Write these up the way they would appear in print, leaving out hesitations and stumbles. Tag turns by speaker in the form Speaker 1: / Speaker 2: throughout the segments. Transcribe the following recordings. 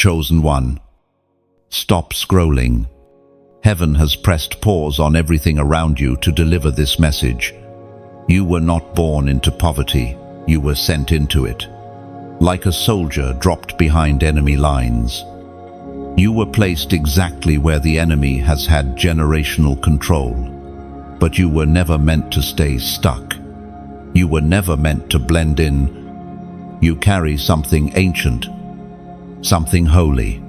Speaker 1: Chosen one. Stop scrolling. Heaven has pressed pause on everything around you to deliver this message. You were not born into poverty, you were sent into it. Like a soldier dropped behind enemy lines. You were placed exactly where the enemy has had generational control. But you were never meant to stay stuck. You were never meant to blend in. You carry something ancient, something holy,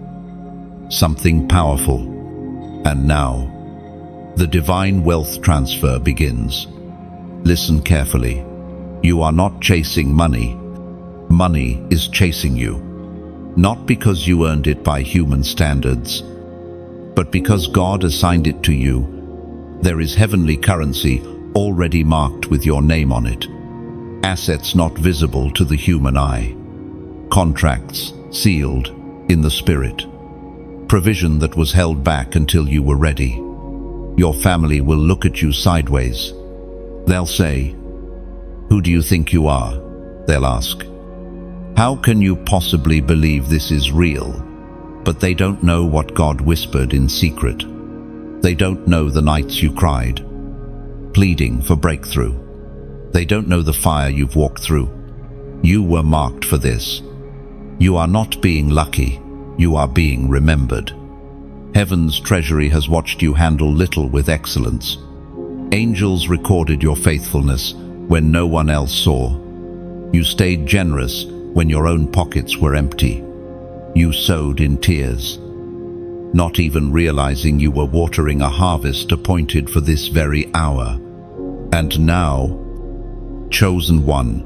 Speaker 1: something powerful. And now, the divine wealth transfer begins. Listen carefully. You are not chasing money. Money is chasing you. Not because you earned it by human standards, but because God assigned it to you. There is heavenly currency already marked with your name on it. Assets not visible to the human eye. Contracts sealed in the spirit. Provision that was held back until you were ready. Your family will look at you sideways. They'll say, "Who do you think you are?" They'll ask. "How can you possibly believe this is real?" But they don't know what God whispered in secret. They don't know the nights you cried, pleading for breakthrough. They don't know the fire you've walked through. You were marked for this. You are not being lucky, you are being remembered. Heaven's treasury has watched you handle little with excellence. Angels recorded your faithfulness when no one else saw. You stayed generous when your own pockets were empty. You sowed in tears, not even realizing you were watering a harvest appointed for this very hour. And now, chosen one,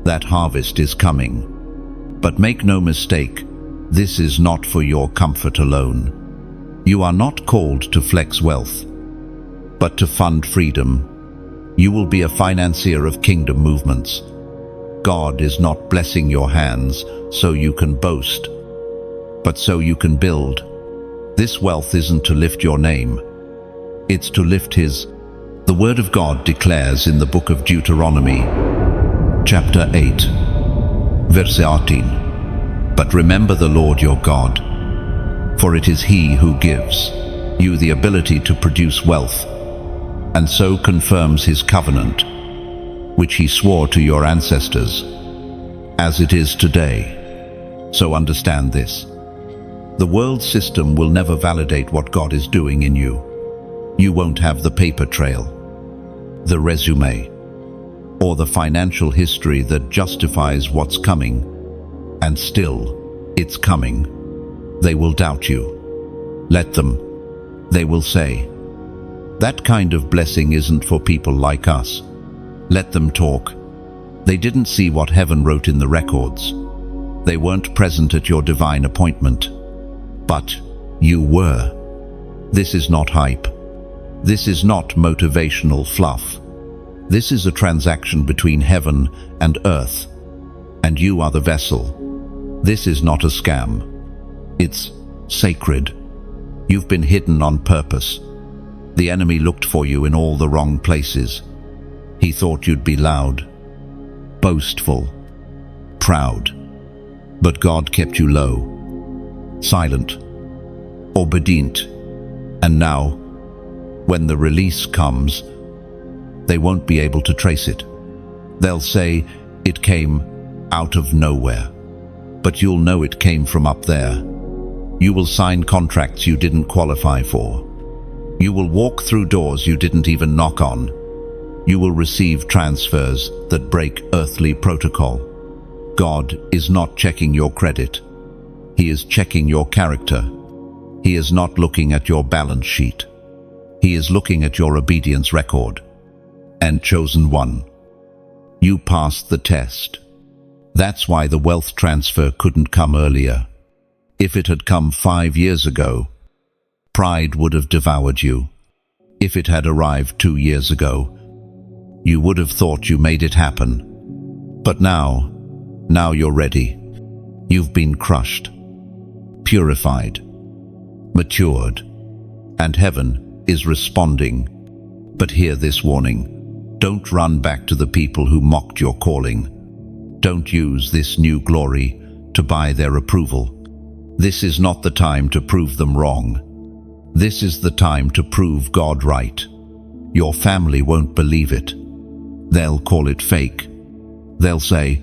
Speaker 1: that harvest is coming. But make no mistake, this is not for your comfort alone. You are not called to flex wealth, but to fund freedom. You will be a financier of kingdom movements. God is not blessing your hands so you can boast, but so you can build. This wealth isn't to lift your name, it's to lift His. The Word of God declares in the book of Deuteronomy, chapter 8, verse 18, "But remember the Lord your God, for it is He who gives you the ability to produce wealth, and so confirms His covenant, which He swore to your ancestors, as it is today." So understand this. The world system will never validate what God is doing in you. You won't have the paper trail, the resume, or the financial history that justifies what's coming. And still, it's coming. They will doubt you. Let them. They will say, "That kind of blessing isn't for people like us." Let them talk. They didn't see what heaven wrote in the records. They weren't present at your divine appointment. But you were. This is not hype. This is not motivational fluff. This is a transaction between heaven and earth, and you are the vessel. This is not a scam. It's sacred. You've been hidden on purpose. The enemy looked for you in all the wrong places. He thought you'd be loud, boastful, proud. But God kept you low, silent, obedient. And now, when the release comes, they won't be able to trace it. They'll say it came out of nowhere, but you'll know it came from up there. You will sign contracts you didn't qualify for. You will walk through doors you didn't even knock on. You will receive transfers that break earthly protocol. God is not checking your credit. He is checking your character. He is not looking at your balance sheet. He is looking at your obedience record. And chosen one, you passed the test. That's why the wealth transfer couldn't come earlier. If it had come 5 years ago, pride would have devoured you. If it had arrived 2 years ago, you would have thought you made it happen. But now you're ready. You've been crushed, purified, matured, and heaven is responding. But hear this warning. Don't run back to the people who mocked your calling. Don't use this new glory to buy their approval. This is not the time to prove them wrong. This is the time to prove God right. Your family won't believe it. They'll call it fake. They'll say,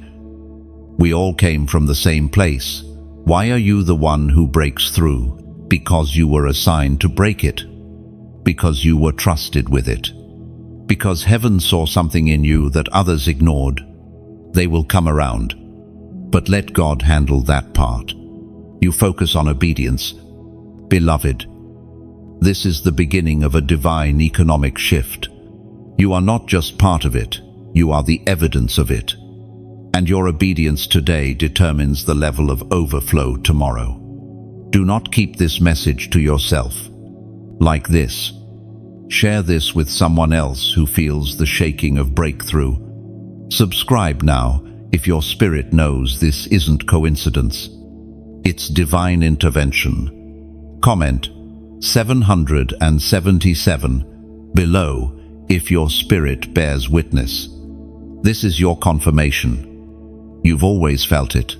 Speaker 1: "We all came from the same place. Why are you the one who breaks through?" Because you were assigned to break it. Because you were trusted with it. Because heaven saw something in you that others ignored. They will come around. But let God handle that part. You focus on obedience. Beloved, this is the beginning of a divine economic shift. You are not just part of it, you are the evidence of it. And your obedience today determines the level of overflow tomorrow. Do not keep this message to yourself. Like this. Share this with someone else who feels the shaking of breakthrough. Subscribe now if your spirit knows this isn't coincidence. It's divine intervention. Comment 777 below if your spirit bears witness. This is your confirmation. You've always felt it,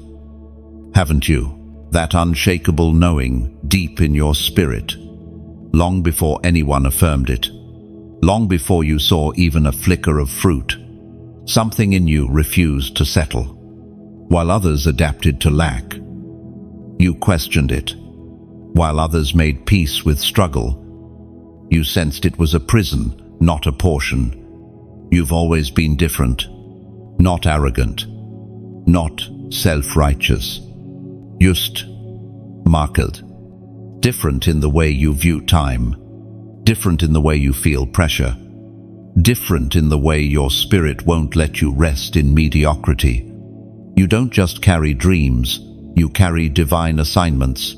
Speaker 1: haven't you? That unshakable knowing deep in your spirit, long before anyone affirmed it, long before you saw even a flicker of fruit. Something in you refused to settle, while others adapted to lack. You questioned it, while others made peace with struggle. You sensed it was a prison, not a portion. You've always been different, not arrogant, not self-righteous. Just marked. Different in the way you view time, different in the way you feel pressure, different in the way your spirit won't let you rest in mediocrity. You don't just carry dreams, you carry divine assignments.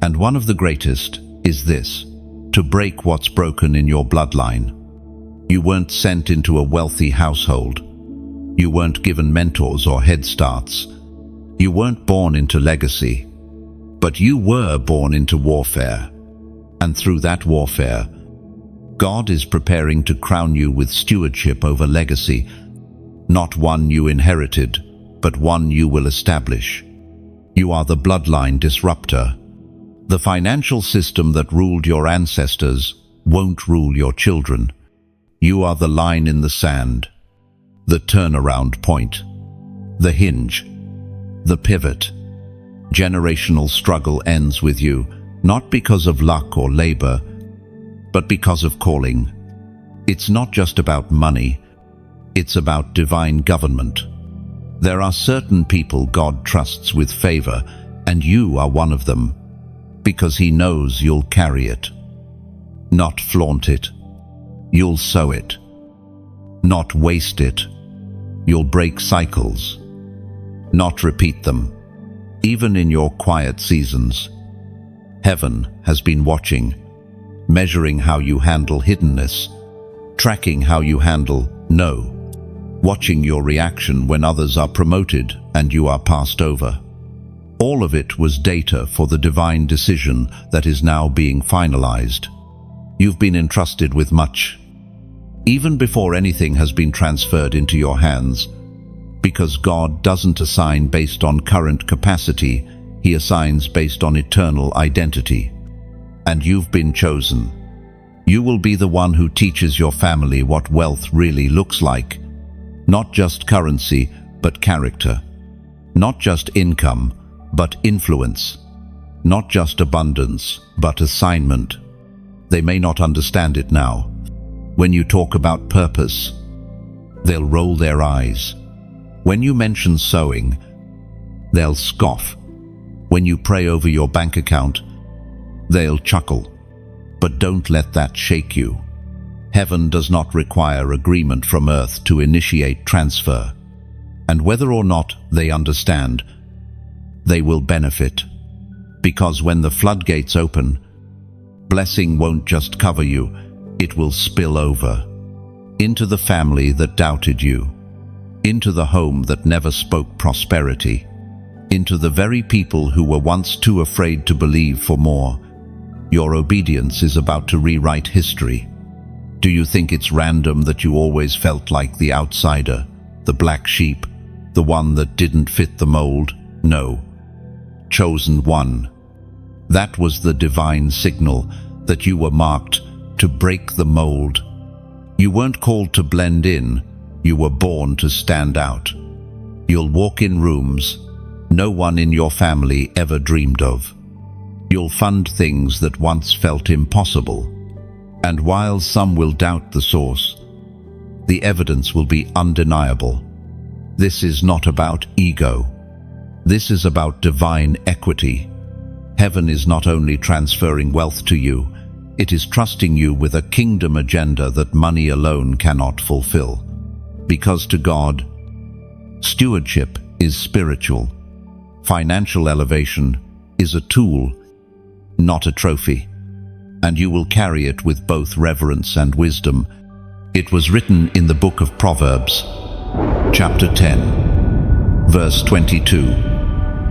Speaker 1: And one of the greatest is this: to break what's broken in your bloodline. You weren't sent into a wealthy household. You weren't given mentors or head starts. You weren't born into legacy. But you were born into warfare. And through that warfare, God is preparing to crown you with stewardship over legacy, not one you inherited, but one you will establish. You are the bloodline disruptor. The financial system that ruled your ancestors won't rule your children. You are the line in the sand, the turnaround point, the hinge, the pivot. Generational struggle ends with you, not because of luck or labor, but because of calling. It's not just about money, it's about divine government. There are certain people God trusts with favor, and you are one of them, because He knows you'll carry it. Not flaunt it. You'll sow it. Not waste it. You'll break cycles. Not repeat them. Even in your quiet seasons, heaven has been watching, measuring how you handle hiddenness, tracking how you handle no, watching your reaction when others are promoted and you are passed over. All of it was data for the divine decision that is now being finalized. You've been entrusted with much, even before anything has been transferred into your hands. Because God doesn't assign based on current capacity, He assigns based on eternal identity. And you've been chosen. You will be the one who teaches your family what wealth really looks like. Not just currency, but character. Not just income, but influence. Not just abundance, but assignment. They may not understand it now. When you talk about purpose, they'll roll their eyes. When you mention sowing, they'll scoff. When you pray over your bank account, they'll chuckle. But don't let that shake you. Heaven does not require agreement from earth to initiate transfer. And whether or not they understand, they will benefit. Because when the floodgates open, blessing won't just cover you, it will spill over. Into the family that doubted you. Into the home that never spoke prosperity. Into the very people who were once too afraid to believe for more. Your obedience is about to rewrite history. Do you think it's random that you always felt like the outsider, the black sheep, the one that didn't fit the mold? No. Chosen one, That was the divine signal that you were marked to break the mold. You weren't called to blend in, you were born to stand out. You'll walk in rooms no one in your family ever dreamed of. You'll fund things that once felt impossible. And while some will doubt the source, the evidence will be undeniable. This is not about ego. This is about divine equity. Heaven is not only transferring wealth to you, it is trusting you with a kingdom agenda that money alone cannot fulfill. Because to God, stewardship is spiritual. Financial elevation is a tool, not a trophy, and you will carry it with both reverence and wisdom. It was written in the book of Proverbs, chapter 10, verse 22.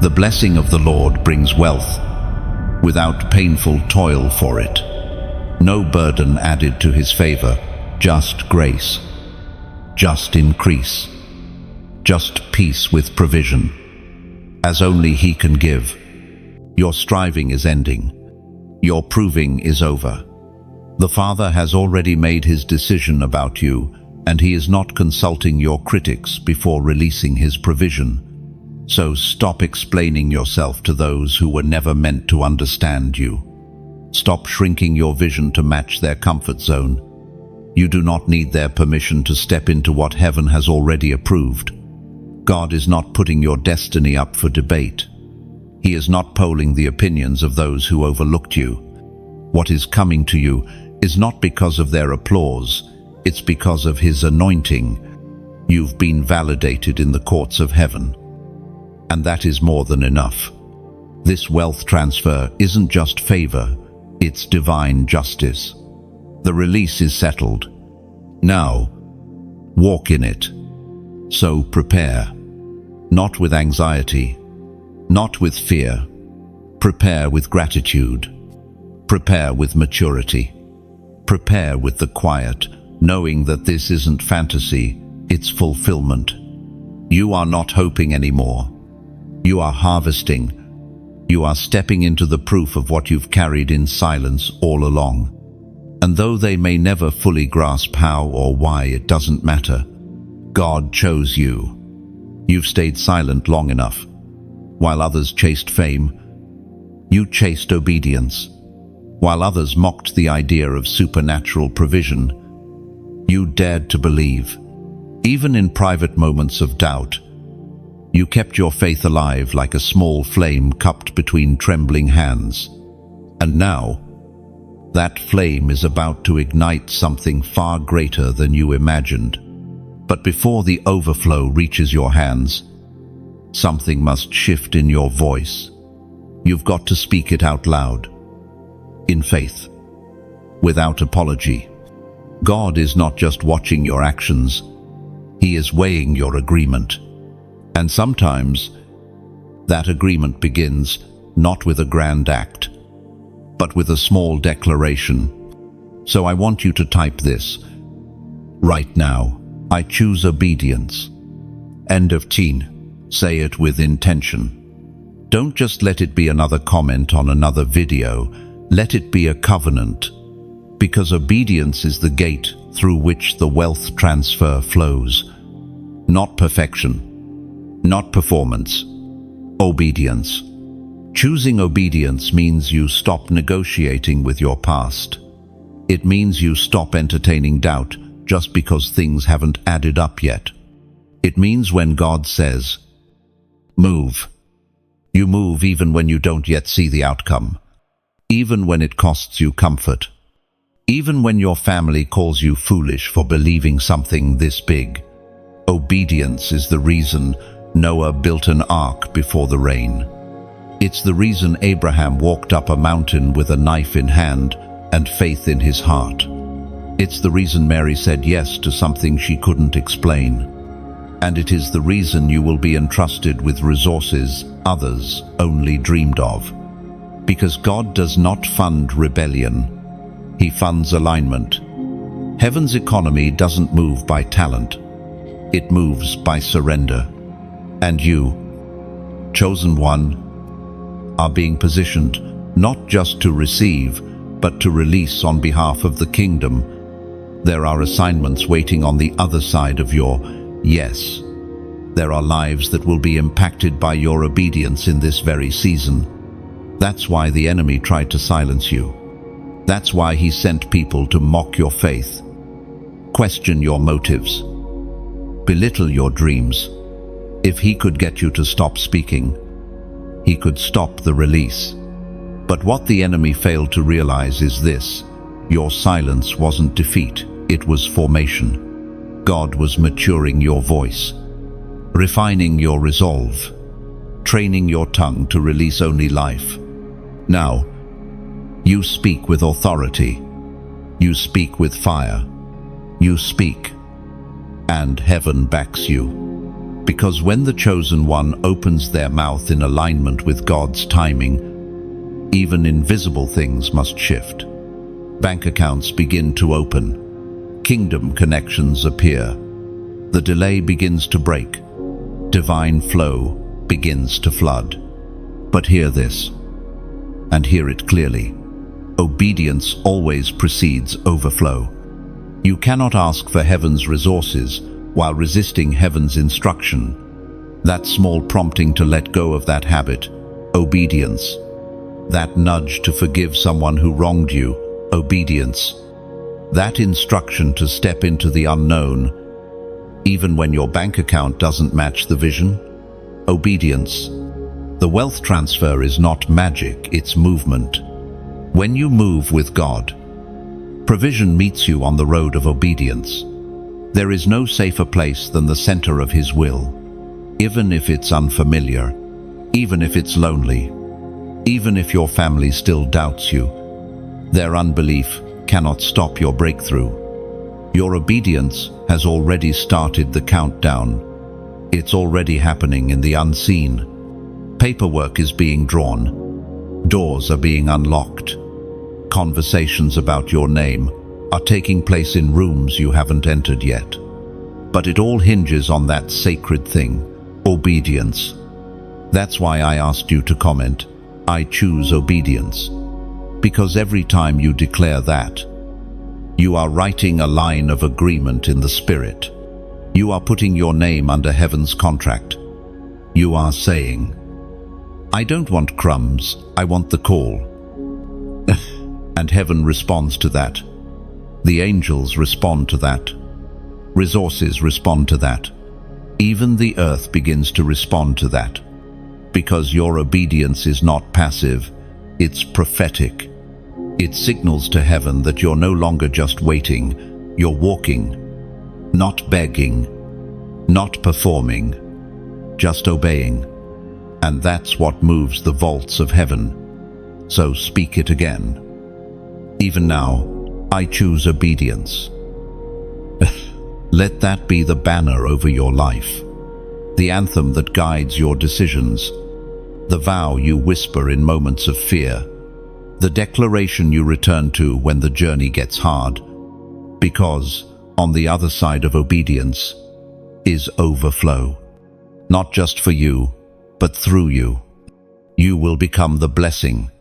Speaker 1: The blessing of the Lord brings wealth, without painful toil for it. No burden added to his favor, just grace, just increase, just peace with provision, as only he can give. Your striving is ending. Your proving is over. The Father has already made his decision about you, and he is not consulting your critics before releasing his provision. So stop explaining yourself to those who were never meant to understand you. Stop shrinking your vision to match their comfort zone. You do not need their permission to step into what heaven has already approved. God is not putting your destiny up for debate. He is not polling the opinions of those who overlooked you. What is coming to you is not because of their applause, it's because of his anointing. You've been validated in the courts of heaven. And that is more than enough. This wealth transfer isn't just favor, it's divine justice. The release is settled. Now, walk in it. So prepare. Not with anxiety, not with fear. Prepare with gratitude. Prepare with maturity. Prepare with the quiet, knowing that this isn't fantasy, it's fulfillment. You are not hoping anymore. You are harvesting. You are stepping into the proof of what you've carried in silence all along. And though they may never fully grasp how or why, it doesn't matter. God chose you. You've stayed silent long enough. While others chased fame, you chased obedience. While others mocked the idea of supernatural provision, you dared to believe. Even in private moments of doubt, you kept your faith alive like a small flame cupped between trembling hands. And now, that flame is about to ignite something far greater than you imagined. But before the overflow reaches your hands, something must shift in your voice. You've got to speak it out loud, in faith, without apology. God is not just watching your actions, he is weighing your agreement. And sometimes, that agreement begins not with a grand act, but with a small declaration. So I want you to type this. Right now, I choose obedience. End of teen. Say it with intention. Don't just let it be another comment on another video. Let it be a covenant. Because obedience is the gate through which the wealth transfer flows. Not perfection. Not performance. Obedience. Choosing obedience means you stop negotiating with your past. It means you stop entertaining doubt just because things haven't added up yet. It means when God says, move, you move even when you don't yet see the outcome, even when it costs you comfort, even when your family calls you foolish for believing something this big. Obedience is the reason Noah built an ark before the rain. It's the reason Abraham walked up a mountain with a knife in hand and faith in his heart. It's the reason Mary said yes to something she couldn't explain. And it is the reason you will be entrusted with resources others only dreamed of. Because God does not fund rebellion, he funds alignment. Heaven's economy doesn't move by talent, it moves by surrender. And you, chosen one, are being positioned not just to receive, but to release on behalf of the kingdom. There are assignments waiting on the other side of your yes. There are lives that will be impacted by your obedience in this very season. That's why the enemy tried to silence you. That's why he sent people to mock your faith, question your motives, belittle your dreams. If he could get you to stop speaking, he could stop the release. But what the enemy failed to realize is this: your silence wasn't defeat, it was formation. God was maturing your voice, refining your resolve, training your tongue to release only life. Now, you speak with authority. You speak with fire. You speak, and heaven backs you. Because when the chosen one opens their mouth in alignment with God's timing, even invisible things must shift. Bank accounts begin to open. Kingdom connections appear. The delay begins to break. Divine flow begins to flood. But hear this, and hear it clearly. Obedience always precedes overflow. You cannot ask for heaven's resources while resisting heaven's instruction. That small prompting to let go of that habit, obedience. That nudge to forgive someone who wronged you, obedience. That instruction to step into the unknown, even when your bank account doesn't match the vision, obedience. The wealth transfer is not magic, it's movement. When you move with God, provision meets you on the road of obedience. There is no safer place than the center of His will, even if it's unfamiliar, even if it's lonely, even if your family still doubts you. Their unbelief cannot stop your breakthrough. Your obedience has already started the countdown. It's already happening in the unseen. Paperwork is being drawn. Doors are being unlocked. Conversations about your name are taking place in rooms you haven't entered yet. But it all hinges on that sacred thing, obedience. That's why I asked you to comment, I choose obedience. Because every time you declare that, you are writing a line of agreement in the Spirit. You are putting your name under heaven's contract. You are saying, I don't want crumbs, I want the call. And heaven responds to that. The angels respond to that. Resources respond to that. Even the earth begins to respond to that. Because your obedience is not passive, it's prophetic. It signals to heaven that you're no longer just waiting, you're walking. Not begging, not performing, just obeying. And that's what moves the vaults of heaven. So speak it again. Even now, I choose obedience. Let that be the banner over your life, the anthem that guides your decisions, the vow you whisper in moments of fear, the declaration you return to when the journey gets hard. Because on the other side of obedience is overflow. Not just for you, but through you. You will become the blessing.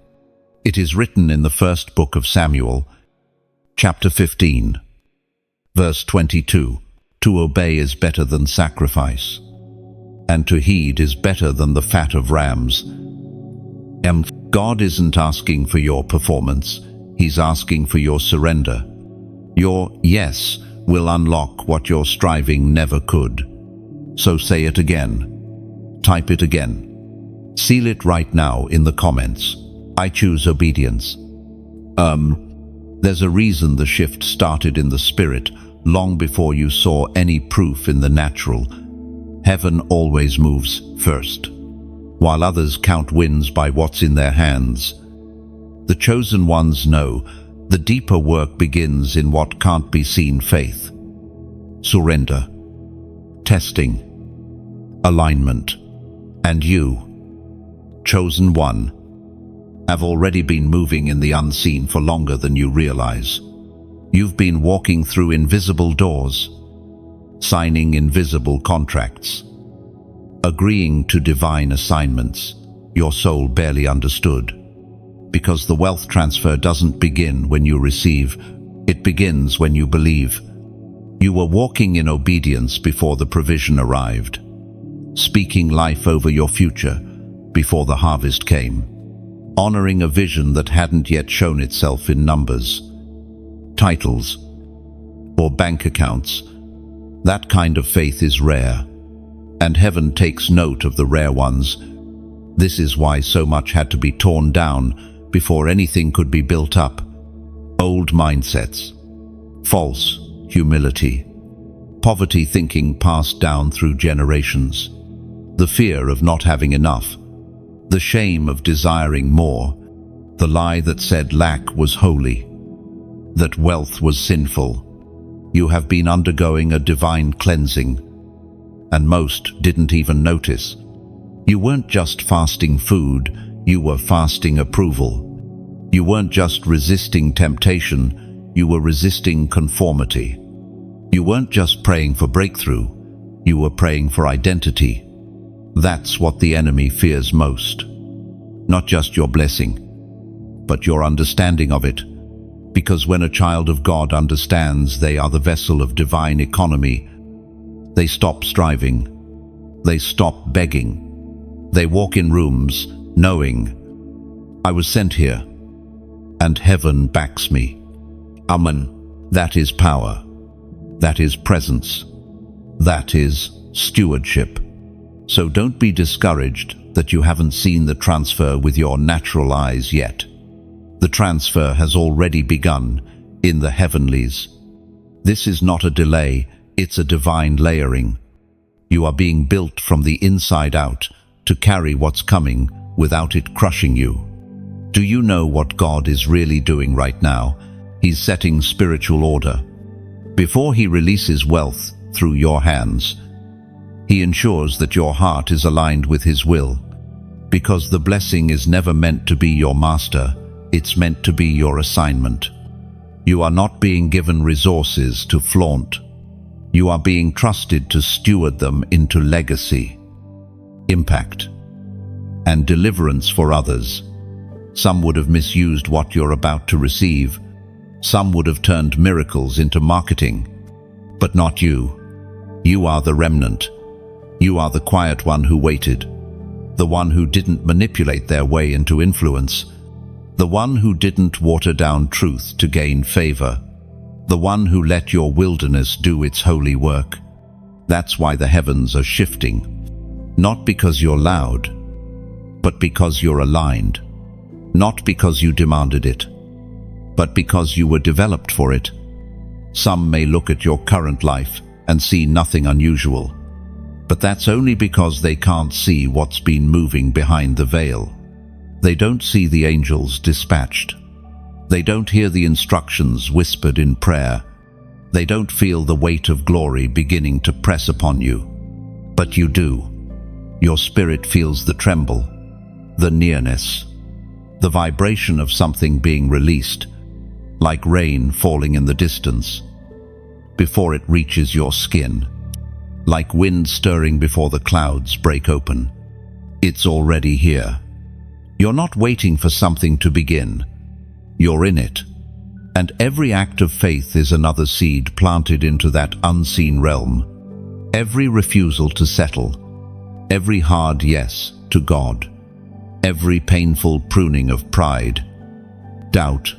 Speaker 1: It is written in the first book of Samuel, chapter 15, verse 22, to obey is better than sacrifice, and to heed is better than the fat of rams. God isn't asking for your performance, He's asking for your surrender. Your yes will unlock what your striving never could. So say it again. Type it again. Seal it right now in the comments. I choose obedience. There's a reason the shift started in the Spirit long before you saw any proof in the natural. Heaven always moves first, while others count wins by what's in their hands. The chosen ones know the deeper work begins in what can't be seen faith. Surrender, testing, alignment, and you, chosen one, have already been moving in the unseen for longer than you realize. You've been walking through invisible doors, signing invisible contracts, agreeing to divine assignments your soul barely understood. because the wealth transfer doesn't begin when you receive, it begins when you believe. You were walking in obedience before the provision arrived, speaking life over your future before the harvest came, honoring a vision that hadn't yet shown itself in numbers, titles, or bank accounts. That kind of faith is rare, and heaven takes note of the rare ones. This is why so much had to be torn down before anything could be built up. Old mindsets, false humility, poverty thinking passed down through generations, the fear of not having enough, the shame of desiring more, the lie that said lack was holy, that wealth was sinful. You have been undergoing a divine cleansing, and most didn't even notice. You weren't just fasting food, you were fasting approval. You weren't just resisting temptation, you were resisting conformity. You weren't just praying for breakthrough, you were praying for identity. That's what the enemy fears most. Not just your blessing, but your understanding of it. Because when a child of God understands they are the vessel of divine economy, they stop striving, they stop begging. They walk in rooms knowing, I was sent here, and heaven backs me. Amen. That is power. That is presence. That is stewardship. So don't be discouraged that you haven't seen the transfer with your natural eyes yet. The transfer has already begun in the heavenlies. This is not a delay, it's a divine layering. You are being built from the inside out to carry what's coming without it crushing you. Do you know what God is really doing right now? He's setting spiritual order. Before He releases wealth through your hands, He ensures that your heart is aligned with His will. Because the blessing is never meant to be your master, it's meant to be your assignment. You are not being given resources to flaunt. You are being trusted to steward them into legacy, impact, and deliverance for others. Some would have misused what you're about to receive. Some would have turned miracles into marketing. But not you. You are the remnant. You are the quiet one who waited. The one who didn't manipulate their way into influence. The one who didn't water down truth to gain favor. The one who let your wilderness do its holy work. That's why the heavens are shifting. Not because you're loud, but because you're aligned. Not because you demanded it, but because you were developed for it. Some may look at your current life and see nothing unusual, but that's only because they can't see what's been moving behind the veil. They don't see the angels dispatched. They don't hear the instructions whispered in prayer. They don't feel the weight of glory beginning to press upon you. But you do. Your spirit feels the tremble, the nearness, the vibration of something being released, like rain falling in the distance, before it reaches your skin, like wind stirring before the clouds break open. It's already here. You're not waiting for something to begin. You're in it. And every act of faith is another seed planted into that unseen realm. Every refusal to settle, every hard yes to God, every painful pruning of pride, doubt,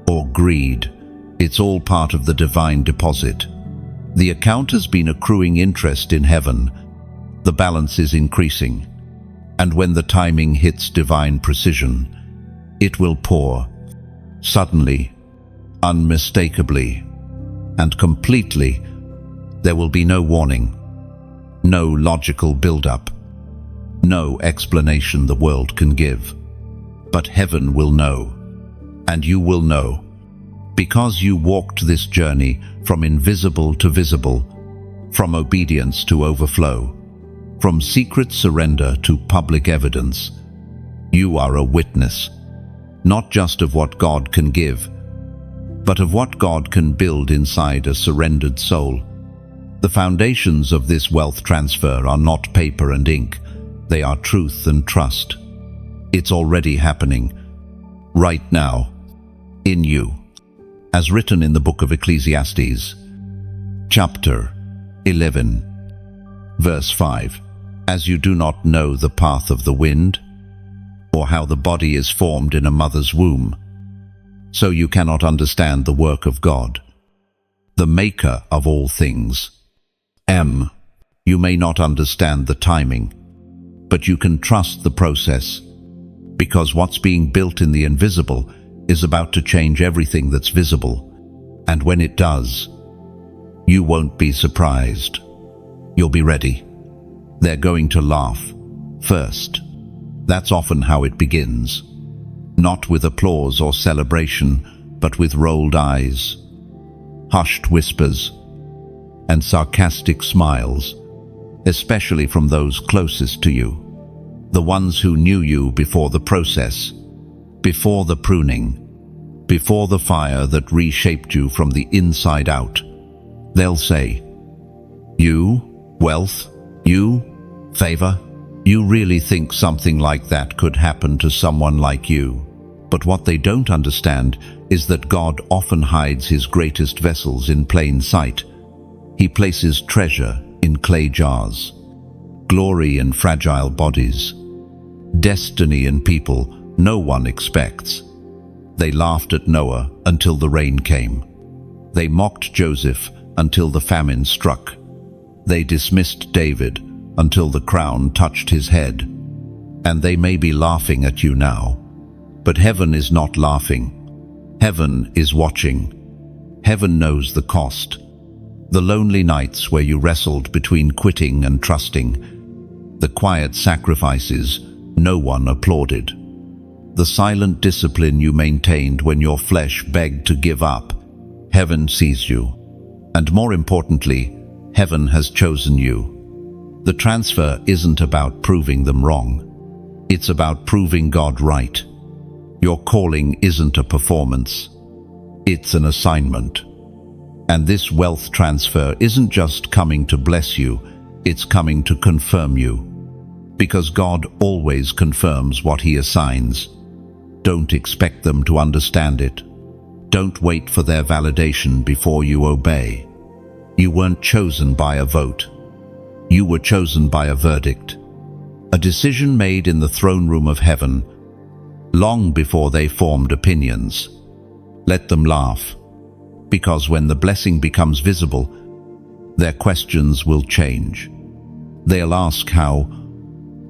Speaker 1: or greed, it's all part of the divine deposit. The account has been accruing interest in heaven. The balance is increasing. And when the timing hits divine precision, it will pour, suddenly, unmistakably, and completely. There will be no warning, no logical build-up, no explanation the world can give. But heaven will know, and you will know, because you walked this journey from invisible to visible, from obedience to overflow, from secret surrender to public evidence. You are a witness, not just of what God can give, but of what God can build inside a surrendered soul. The foundations of this wealth transfer are not paper and ink, they are truth and trust. It's already happening. right now, in you, as written in the book of Ecclesiastes, chapter 11, verse 5. As you do not know the path of the wind, or how the body is formed in a mother's womb, so you cannot understand the work of God, the maker of all things. You may not understand the timing, but you can trust the process, because what's being built in the invisible is about to change everything that's visible, and when it does, you won't be surprised. You'll be ready. They're going to laugh first. That's often how it begins. Not with applause or celebration, but with rolled eyes, hushed whispers, and sarcastic smiles, especially from those closest to you, the ones who knew you before the process, before the pruning, before the fire that reshaped you from the inside out. They'll say, "You, wealth, you, favor, you really think something like that could happen to someone like you?" But what they don't understand is that God often hides his greatest vessels in plain sight. He places treasure in clay jars, glory in fragile bodies, destiny in people no one expects. They laughed at Noah until the rain came. They mocked Joseph until the famine struck. They dismissed David until the crown touched his head. And they may be laughing at you now, but heaven is not laughing. Heaven is watching. Heaven knows the cost. The lonely nights where you wrestled between quitting and trusting. The quiet sacrifices no one applauded. The silent discipline you maintained when your flesh begged to give up. Heaven sees you. And more importantly, heaven has chosen you. The transfer isn't about proving them wrong. It's about proving God right. Your calling isn't a performance. It's an assignment. And this wealth transfer isn't just coming to bless you, it's coming to confirm you. Because God always confirms what he assigns. Don't expect them to understand it. Don't wait for their validation before you obey. You weren't chosen by a vote. You were chosen by a verdict. A decision made in the throne room of heaven, long before they formed opinions. Let them laugh, because when the blessing becomes visible, their questions will change. They'll ask how,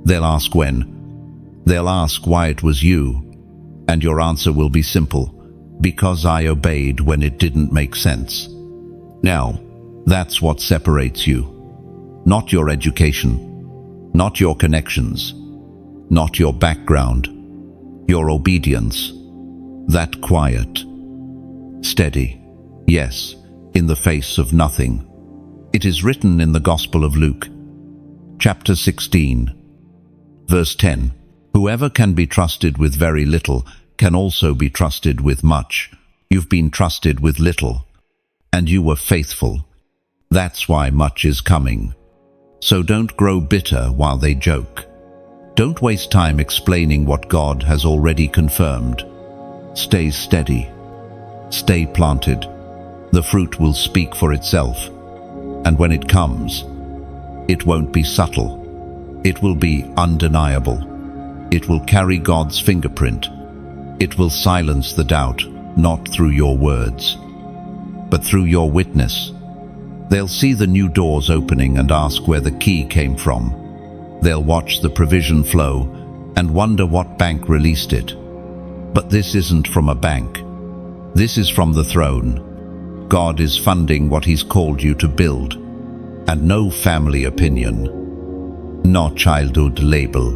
Speaker 1: they'll ask when, they'll ask why it was you, and your answer will be simple: because I obeyed when it didn't make sense. Now, that's what separates you. Not your education, not your connections, not your background, your obedience. That quiet, steady, yes, in the face of nothing. It is written in the Gospel of Luke, chapter 16, verse 10. Whoever can be trusted with very little can also be trusted with much. You've been trusted with little, and you were faithful. That's why much is coming. So don't grow bitter while they joke. Don't waste time explaining what God has already confirmed. Stay steady. Stay planted. The fruit will speak for itself. And when it comes, it won't be subtle. It will be undeniable. It will carry God's fingerprint. It will silence the doubt, not through your words, but through your witness. They'll see the new doors opening and ask where the key came from. They'll watch the provision flow and wonder what bank released it. But this isn't from a bank. This is from the throne. God is funding what he's called you to build. And no family opinion, no childhood label,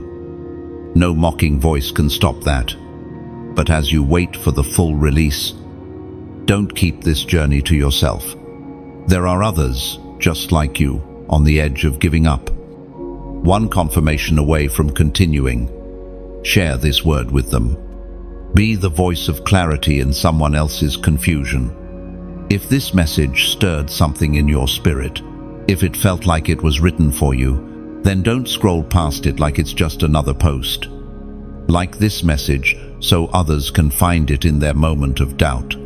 Speaker 1: no mocking voice can stop that. But as you wait for the full release, don't keep this journey to yourself. There are others, just like you, on the edge of giving up. One confirmation away from continuing. Share this word with them. Be the voice of clarity in someone else's confusion. If this message stirred something in your spirit, if it felt like it was written for you, then don't scroll past it like it's just another post. Like this message so others can find it in their moment of doubt.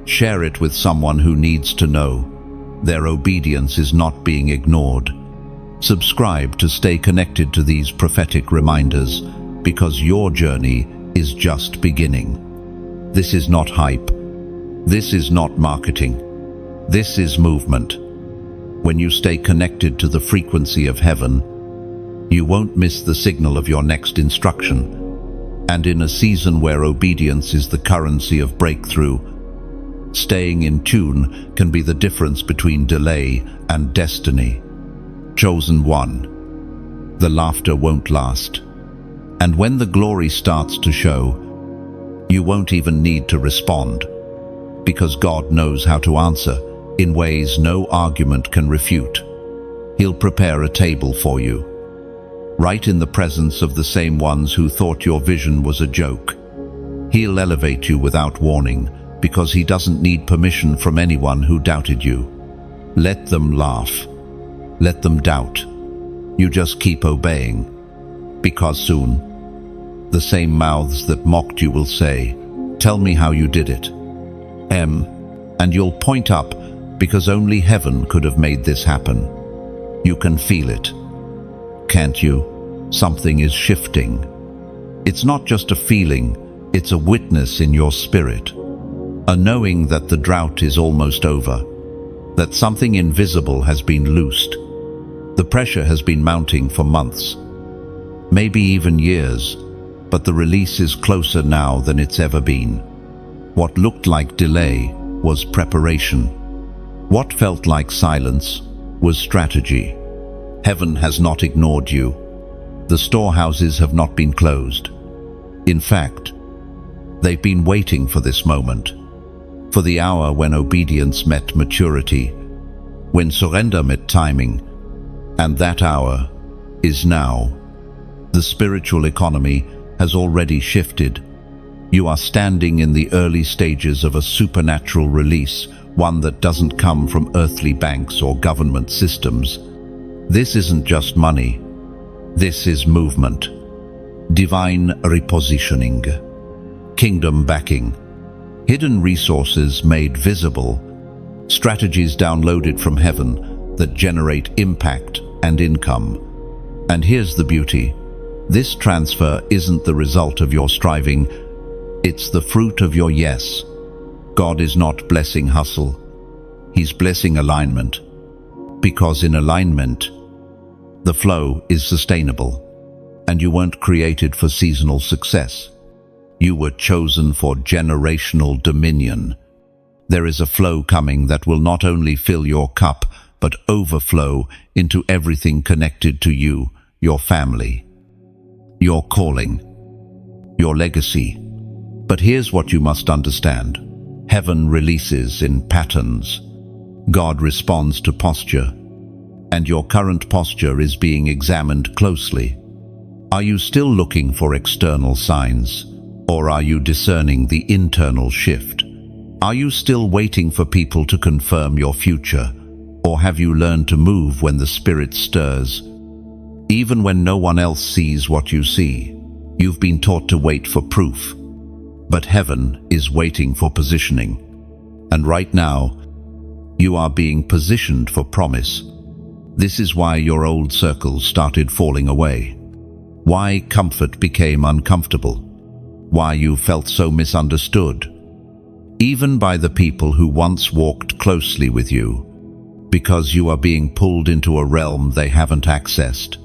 Speaker 1: Share it with someone who needs to know their obedience is not being ignored. Subscribe to stay connected to these prophetic reminders, because your journey is just beginning. This is not hype. This is not marketing. This is movement. When you stay connected to the frequency of heaven, you won't miss the signal of your next instruction. And in a season where obedience is the currency of breakthrough, staying in tune can be the difference between delay and destiny. Chosen one. The laughter won't last. And when the glory starts to show, you won't even need to respond, because God knows how to answer in ways no argument can refute. He'll prepare a table for you, right in the presence of the same ones who thought your vision was a joke. He'll elevate you without warning, because he doesn't need permission from anyone who doubted you. Let them laugh. Let them doubt. You just keep obeying, because soon, the same mouths that mocked you will say, "Tell me how you did it." And you'll point up, because only heaven could have made this happen. You can feel it, can't you? Something is shifting. It's not just a feeling, it's a witness in your spirit. A knowing that the drought is almost over, that something invisible has been loosed. The pressure has been mounting for months, maybe even years, but the release is closer now than it's ever been. What looked like delay was preparation. What felt like silence was strategy. Heaven has not ignored you. The storehouses have not been closed. In fact, they've been waiting for this moment, for the hour when obedience met maturity, when surrender met timing, and that hour is now. The spiritual economy has already shifted. You are standing in the early stages of a supernatural release, one that doesn't come from earthly banks or government systems. This isn't just money. This is movement. Divine repositioning. Kingdom backing. Hidden resources made visible. Strategies downloaded from heaven that generate impact and income. And here's the beauty. This transfer isn't the result of your striving. It's the fruit of your yes. God is not blessing hustle. He's blessing alignment. Because in alignment, the flow is sustainable. And you weren't created for seasonal success. You were chosen for generational dominion. There is a flow coming that will not only fill your cup, but overflow into everything connected to you, your family, your calling, your legacy. But here's what you must understand. Heaven releases in patterns. God responds to posture. And your current posture is being examined closely. Are you still looking for external signs? Or are you discerning the internal shift? Are you still waiting for people to confirm your future? Or have you learned to move when the Spirit stirs? Even when no one else sees what you see, you've been taught to wait for proof. But heaven is waiting for positioning. And right now, you are being positioned for promise. This is why your old circles started falling away. Why comfort became uncomfortable. Why you felt so misunderstood. Even by the people who once walked closely with you. Because you are being pulled into a realm they haven't accessed.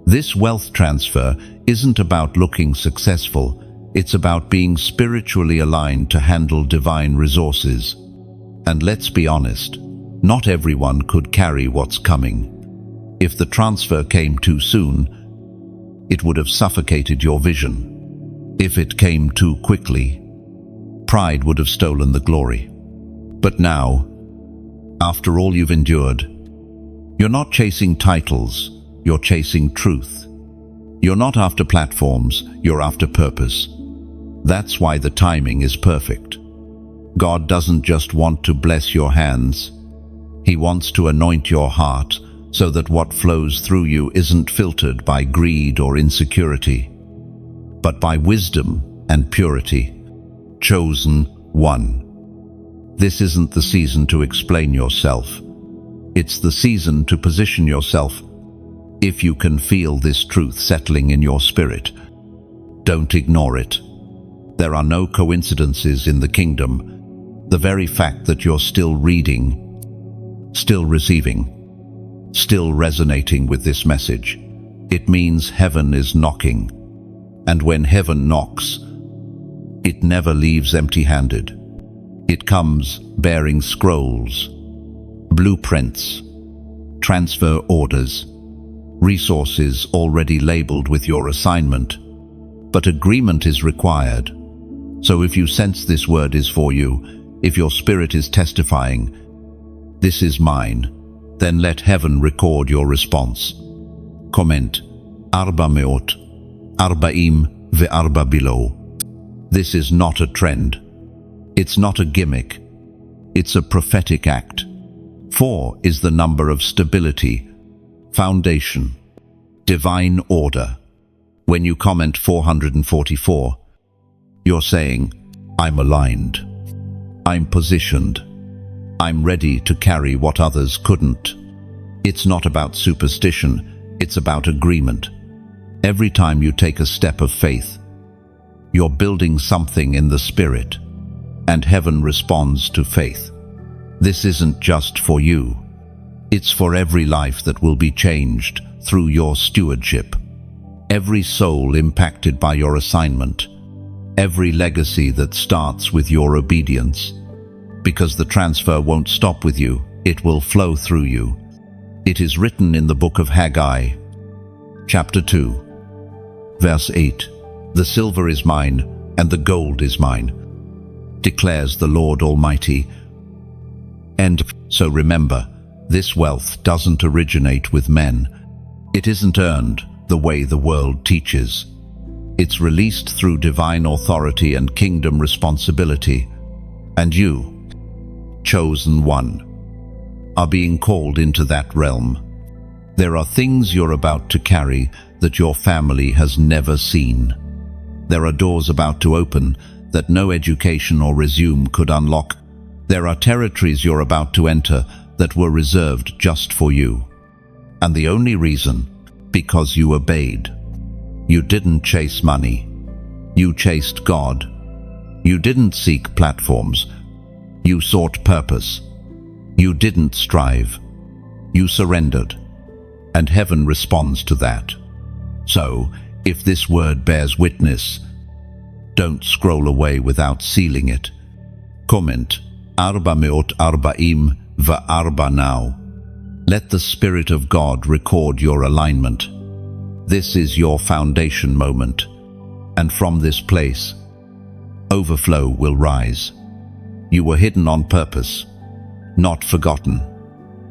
Speaker 1: This wealth transfer isn't about looking successful. It's about being spiritually aligned to handle divine resources. And let's be honest, not everyone could carry what's coming. If the transfer came too soon, it would have suffocated your vision. If it came too quickly, pride would have stolen the glory. But now, after all you've endured, you're not chasing titles, you're chasing truth. You're not after platforms, you're after purpose. That's why the timing is perfect. God doesn't just want to bless your hands. He wants to anoint your heart so that what flows through you isn't filtered by greed or insecurity. but by wisdom and purity. Chosen one. This isn't the season to explain yourself. It's the season to position yourself. If you can feel this truth settling in your spirit, don't ignore it. There are no coincidences in the kingdom. The very fact that you're still reading, still receiving, still resonating with this message, it means heaven is knocking. And when heaven knocks, it never leaves empty-handed. It comes bearing scrolls, blueprints, transfer orders, resources already labeled with your assignment. But agreement is required. So if you sense this word is for you, if your spirit is testifying, "This is mine," then let heaven record your response. Comment, 444 below. This is not a trend. It's not a gimmick. It's a prophetic act. 4 is the number of stability, foundation, divine order. When you comment 444, you're saying, "I'm aligned. I'm positioned. I'm ready to carry what others couldn't." It's not about superstition, it's about agreement. Every time you take a step of faith, you're building something in the spirit, and heaven responds to faith. This isn't just for you. It's for every life that will be changed through your stewardship. Every soul impacted by your assignment. Every legacy that starts with your obedience. Because the transfer won't stop with you, it will flow through you. It is written in the book of Haggai, chapter 2, verse 8, "The silver is mine, and the gold is mine, declares the Lord Almighty." And so remember, this wealth doesn't originate with men. It isn't earned the way the world teaches. It's released through divine authority and kingdom responsibility. And you, chosen one, are being called into that realm. There are things you're about to carry that your family has never seen. There are doors about to open that no education or resume could unlock. There are territories you're about to enter that were reserved just for you. And the only reason, because you obeyed. You didn't chase money. You chased God. You didn't seek platforms. You sought purpose. You didn't strive. You surrendered. And heaven responds to that. So, if this word bears witness, don't scroll away without sealing it. Comment, 444 now. Let the Spirit of God record your alignment. This is your foundation moment, and from this place, overflow will rise. You were hidden on purpose, not forgotten,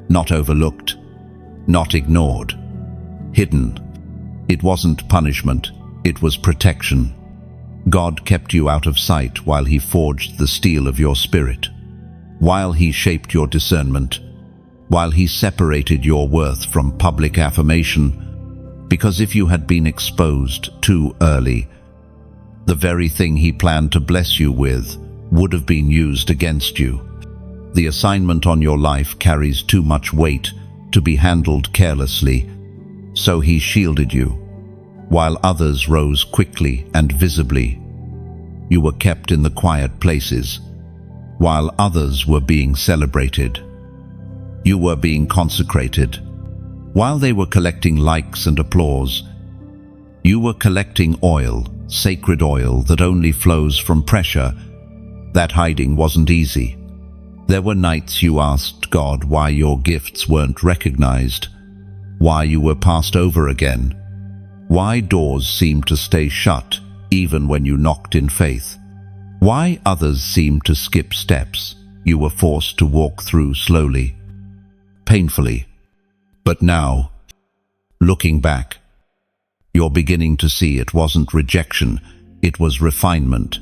Speaker 1: not overlooked, not ignored. Hidden. It wasn't punishment, it was protection. God kept you out of sight while He forged the steel of your spirit, while He shaped your discernment, while He separated your worth from public affirmation. Because if you had been exposed too early, the very thing He planned to bless you with would have been used against you. The assignment on your life carries too much weight to be handled carelessly, so He shielded you. While others rose quickly and visibly, you were kept in the quiet places. While others were being celebrated, you were being consecrated. While they were collecting likes and applause, you were collecting oil, sacred oil that only flows from pressure. That hiding wasn't easy. There were nights you asked God why your gifts weren't recognized, why you were passed over again, why doors seemed to stay shut even when you knocked in faith, why others seemed to skip steps you were forced to walk through slowly, painfully. But now, looking back, you're beginning to see it wasn't rejection, it was refinement.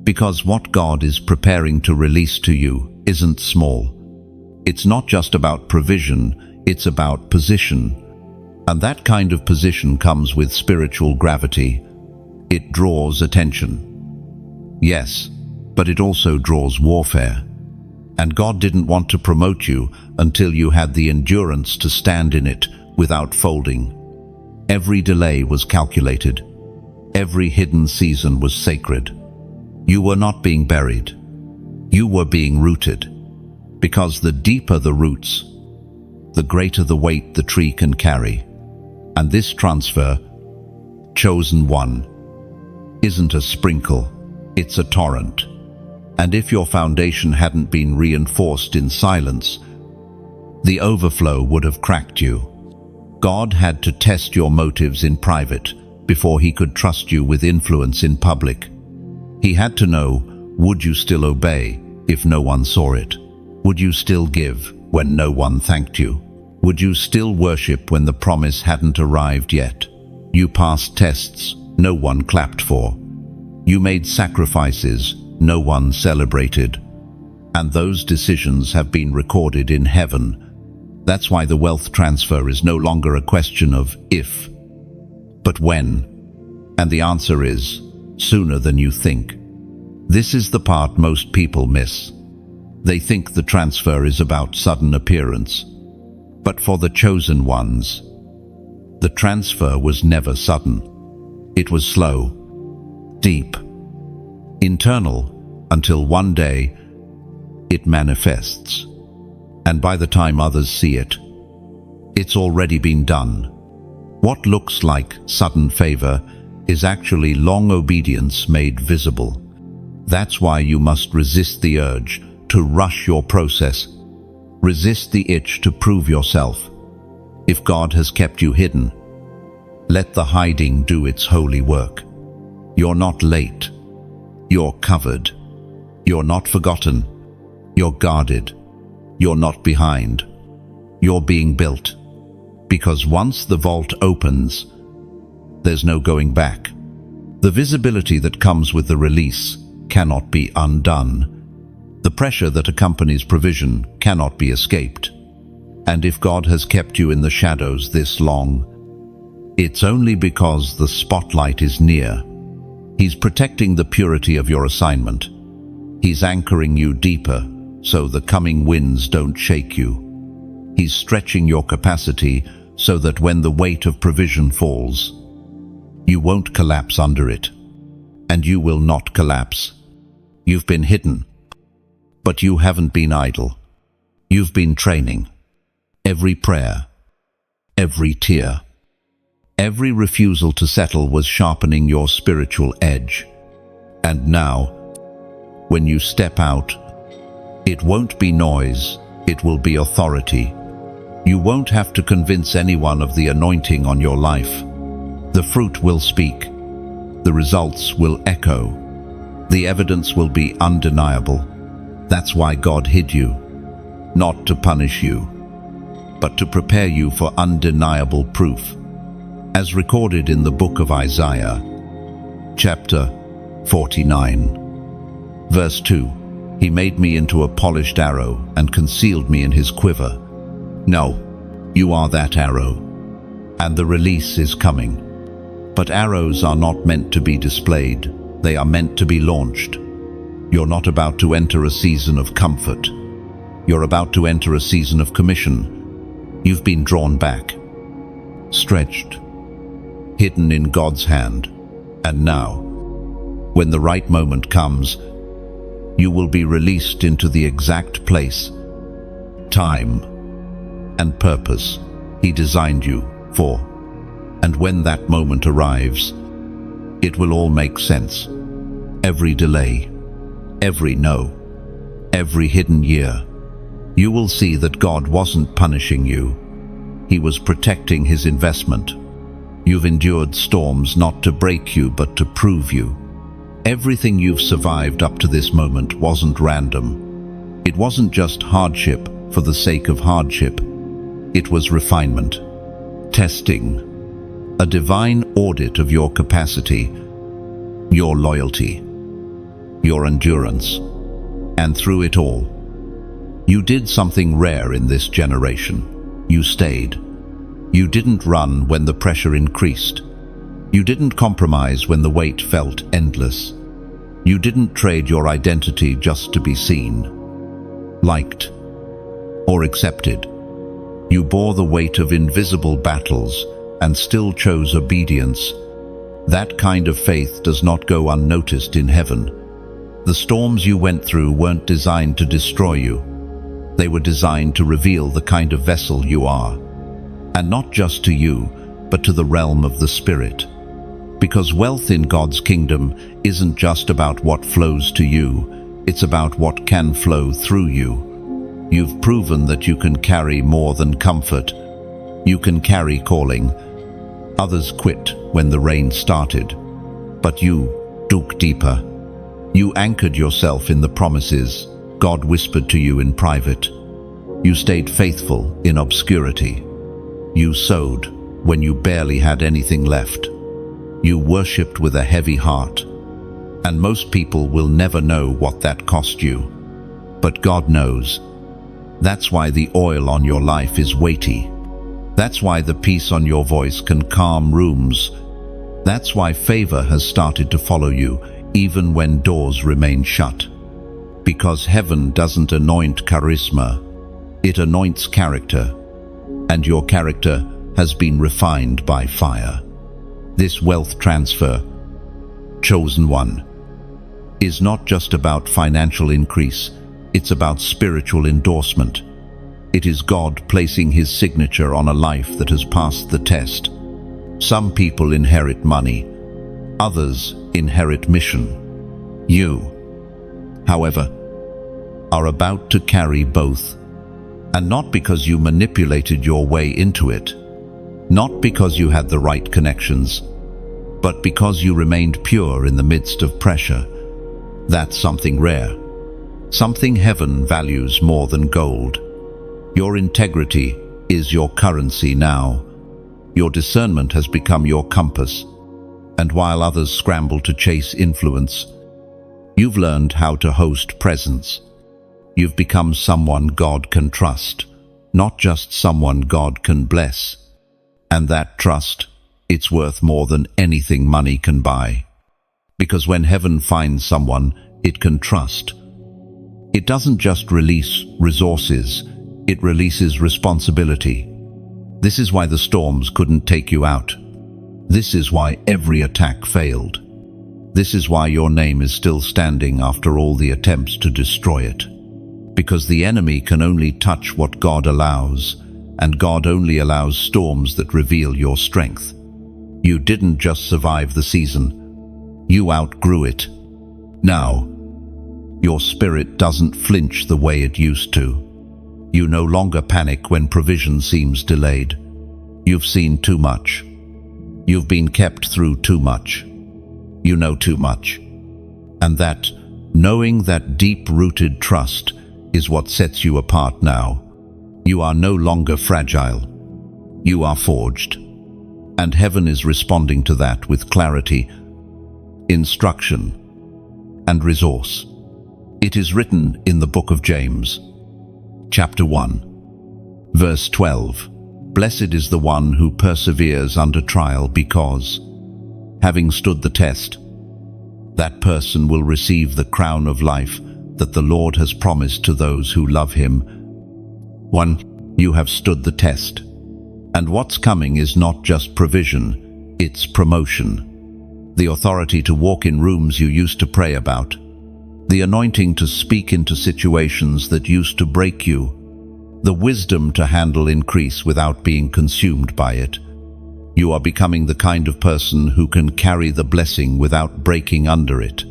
Speaker 1: Because what God is preparing to release to you isn't small. It's not just about provision, it's about position. And that kind of position comes with spiritual gravity. It draws attention. Yes, but it also draws warfare. And God didn't want to promote you until you had the endurance to stand in it without folding. Every delay was calculated. Every hidden season was sacred. You were not being buried. You were being rooted. Because the deeper the roots, the greater the weight the tree can carry. And this transfer, chosen one, isn't a sprinkle, it's a torrent. And if your foundation hadn't been reinforced in silence, the overflow would have cracked you. God had to test your motives in private before he could trust you with influence in public. He had to know, would you still obey if no one saw it? Would you still give when no one thanked you? Would you still worship when the promise hadn't arrived yet? You passed tests no one clapped for. You made sacrifices no one celebrated. And those decisions have been recorded in heaven. That's why the wealth transfer is no longer a question of if, but when. And the answer is sooner than you think. This is the part most people miss. They think the transfer is about sudden appearance. But for the chosen ones, the transfer was never sudden. It was slow, deep, internal, until one day it manifests. And by the time others see it, it's already been done. What looks like sudden favor is actually long obedience made visible. That's why you must resist the urge to rush your process. Resist the itch to prove yourself. If God has kept you hidden, let the hiding do its holy work. You're not late. You're covered. You're not forgotten. You're guarded. You're not behind. You're being built. Because once the vault opens, there's no going back. The visibility that comes with the release cannot be undone. The pressure that accompanies provision cannot be escaped. And if God has kept you in the shadows this long, it's only because the spotlight is near. He's protecting the purity of your assignment. He's anchoring you deeper so the coming winds don't shake you. He's stretching your capacity so that when the weight of provision falls, you won't collapse under it. And you will not collapse. You've been hidden, but you haven't been idle. You've been training. Every prayer, every tear, every refusal to settle was sharpening your spiritual edge. And now, when you step out, it won't be noise, it will be authority. You won't have to convince anyone of the anointing on your life. The fruit will speak. The results will echo. The evidence will be undeniable. That's why God hid you, not to punish you, but to prepare you for undeniable proof. As recorded in the book of Isaiah, chapter 49, verse 2, He made me into a polished arrow and concealed me in His quiver. No, you are that arrow, and the release is coming. But arrows are not meant to be displayed, they are meant to be launched. You're not about to enter a season of comfort. You're about to enter a season of commission. You've been drawn back, stretched, hidden in God's hand. And now, when the right moment comes, you will be released into the exact place, time, and purpose He designed you for. And when that moment arrives, it will all make sense. Every delay, every no, every hidden year, you will see that God wasn't punishing you. He was protecting His investment. You've endured storms not to break you, but to prove you. Everything you've survived up to this moment wasn't random. It wasn't just hardship for the sake of hardship. It was refinement, testing, a divine audit of your capacity, your loyalty, your endurance. And through it all, you did something rare in this generation. You stayed. You didn't run when the pressure increased. You didn't compromise when the weight felt endless. You didn't trade your identity just to be seen, liked, or accepted. You bore the weight of invisible battles and still chose obedience. That kind of faith does not go unnoticed in heaven. The storms you went through weren't designed to destroy you. They were designed to reveal the kind of vessel you are. And not just to you, but to the realm of the Spirit. Because wealth in God's kingdom isn't just about what flows to you, it's about what can flow through you. You've proven that you can carry more than comfort. You can carry calling. Others quit when the rain started, but you dug deeper. You anchored yourself in the promises God whispered to you in private. You stayed faithful in obscurity. You sowed when you barely had anything left. You worshipped with a heavy heart. And most people will never know what that cost you. But God knows. That's why the oil on your life is weighty. That's why the peace on your voice can calm rooms. That's why favor has started to follow you, even when doors remain shut. Because heaven doesn't anoint charisma, it anoints character. And your character has been refined by fire. This wealth transfer, chosen one, is not just about financial increase, it's about spiritual endorsement. It is God placing His signature on a life that has passed the test. Some people inherit money, others inherit mission. You, however, are about to carry both. And not because you manipulated your way into it, not because you had the right connections, but because you remained pure in the midst of pressure. That's something rare. Something heaven values more than gold. Your integrity is your currency now. Your discernment has become your compass. And while others scramble to chase influence, you've learned how to host presence. You've become someone God can trust, not just someone God can bless. And that trust, it's worth more than anything money can buy. Because when heaven finds someone it can trust, it doesn't just release resources, it releases responsibility. This is why the storms couldn't take you out. This is why every attack failed. This is why your name is still standing after all the attempts to destroy it. Because the enemy can only touch what God allows, and God only allows storms that reveal your strength. You didn't just survive the season, you outgrew it. Now, your spirit doesn't flinch the way it used to. You no longer panic when provision seems delayed. You've seen too much. You've been kept through too much. You know too much. And that, knowing that deep-rooted trust is what sets you apart now. You are no longer fragile. You are forged. And heaven is responding to that with clarity, instruction, and resource. It is written in the book of James, chapter 1, verse 12. Blessed is the one who perseveres under trial, because, having stood the test, that person will receive the crown of life that the Lord has promised to those who love Him. 1. You have stood the test. And what's coming is not just provision, it's promotion. The authority to walk in rooms you used to pray about. The anointing to speak into situations that used to break you. The wisdom to handle increase without being consumed by it. You are becoming the kind of person who can carry the blessing without breaking under it.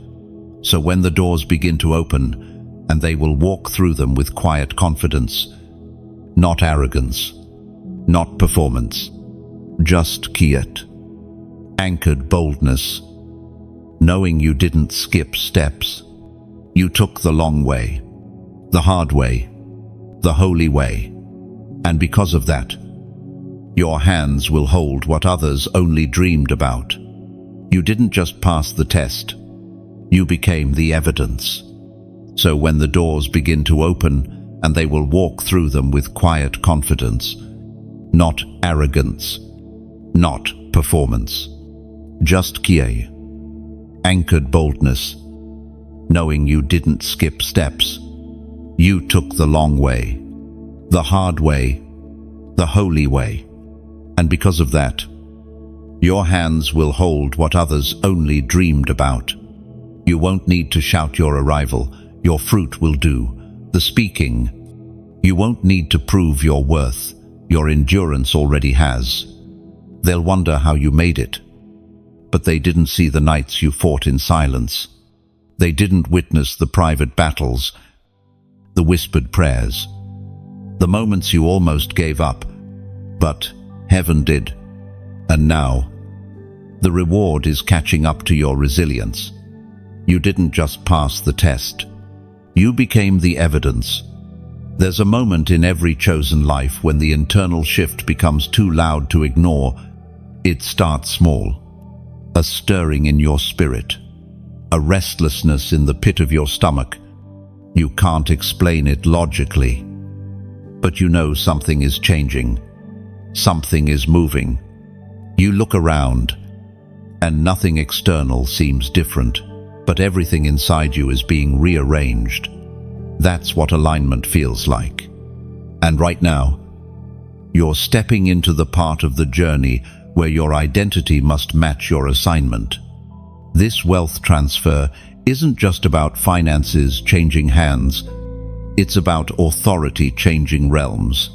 Speaker 1: So when the doors begin to open, and they will walk through them with quiet confidence, not arrogance, not performance, just quiet, anchored boldness, knowing you didn't skip steps. You took the long way, the hard way, the holy way, and because of that, your hands will hold what others only dreamed about. You didn't just pass the test, you became the evidence. So when the doors begin to open, and they will walk through them with quiet confidence, not arrogance, not performance, Just kie. Anchored boldness, knowing you didn't skip steps. You took the long way, the hard way, the holy way. And because of that, your hands will hold what others only dreamed about. You won't need to shout your arrival. Your fruit will do the speaking. You won't need to prove your worth. Your endurance already has. They'll wonder how you made it. But they didn't see the nights you fought in silence. They didn't witness the private battles, the whispered prayers, the moments you almost gave up. But heaven did. And now, the reward is catching up to your resilience. You didn't just pass the test. You became the evidence. There's a moment in every chosen life when the internal shift becomes too loud to ignore. It starts small. A stirring in your spirit. A restlessness in the pit of your stomach. You can't explain it logically. But you know something is changing. Something is moving. You look around, and nothing external seems different, but everything inside you is being rearranged. That's what alignment feels like. And right now, you're stepping into the part of the journey where your identity must match your assignment. This wealth transfer isn't just about finances changing hands. It's about authority changing realms.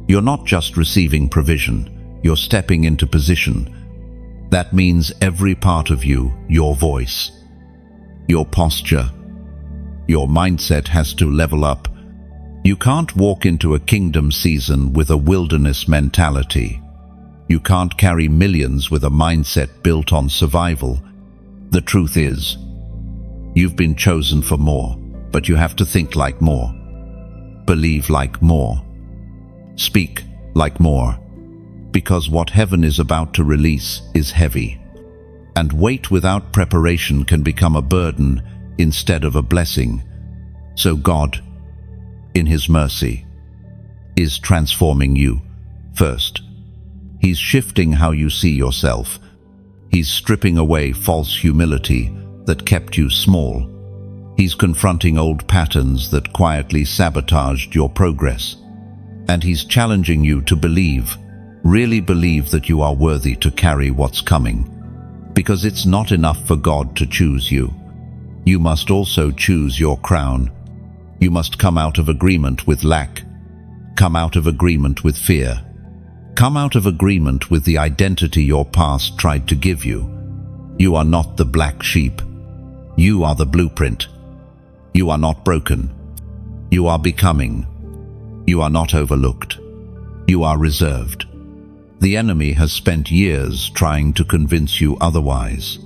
Speaker 1: You're not just receiving provision, you're stepping into position. That means every part of you, your voice, your posture, your mindset has to level up. You can't walk into a kingdom season with a wilderness mentality. You can't carry millions with a mindset built on survival. The truth is, you've been chosen for more, but you have to think like more, believe like more, speak like more, because what heaven is about to release is heavy. And wait without preparation can become a burden instead of a blessing. So God, in His mercy, is transforming you first. He's shifting how you see yourself. He's stripping away false humility that kept you small. He's confronting old patterns that quietly sabotaged your progress. And He's challenging you to believe, really believe that you are worthy to carry what's coming. Because it's not enough for God to choose you. You must also choose your crown. You must come out of agreement with lack. Come out of agreement with fear. Come out of agreement with the identity your past tried to give you. You are not the black sheep. You are the blueprint. You are not broken. You are becoming. You are not overlooked. You are reserved. The enemy has spent years trying to convince you otherwise,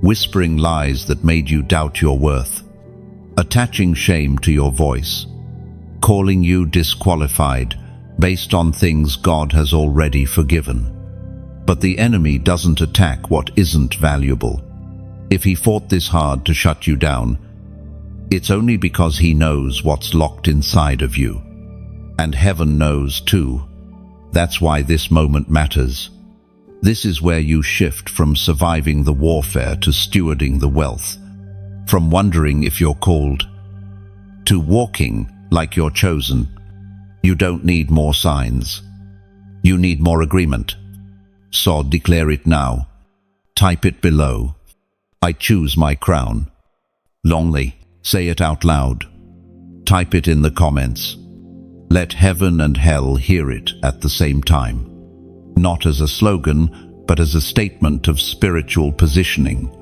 Speaker 1: whispering lies that made you doubt your worth, attaching shame to your voice, calling you disqualified based on things God has already forgiven. But the enemy doesn't attack what isn't valuable. If he fought this hard to shut you down, it's only because he knows what's locked inside of you. And heaven knows too. That's why this moment matters. This is where you shift from surviving the warfare to stewarding the wealth, from wondering if you're called, to walking like you're chosen. You don't need more signs. You need more agreement. So declare it now. Type it below. I choose my crown. Longly, say it out loud. Type it in the comments. Let heaven and hell hear it at the same time. Not as a slogan, but as a statement of spiritual positioning.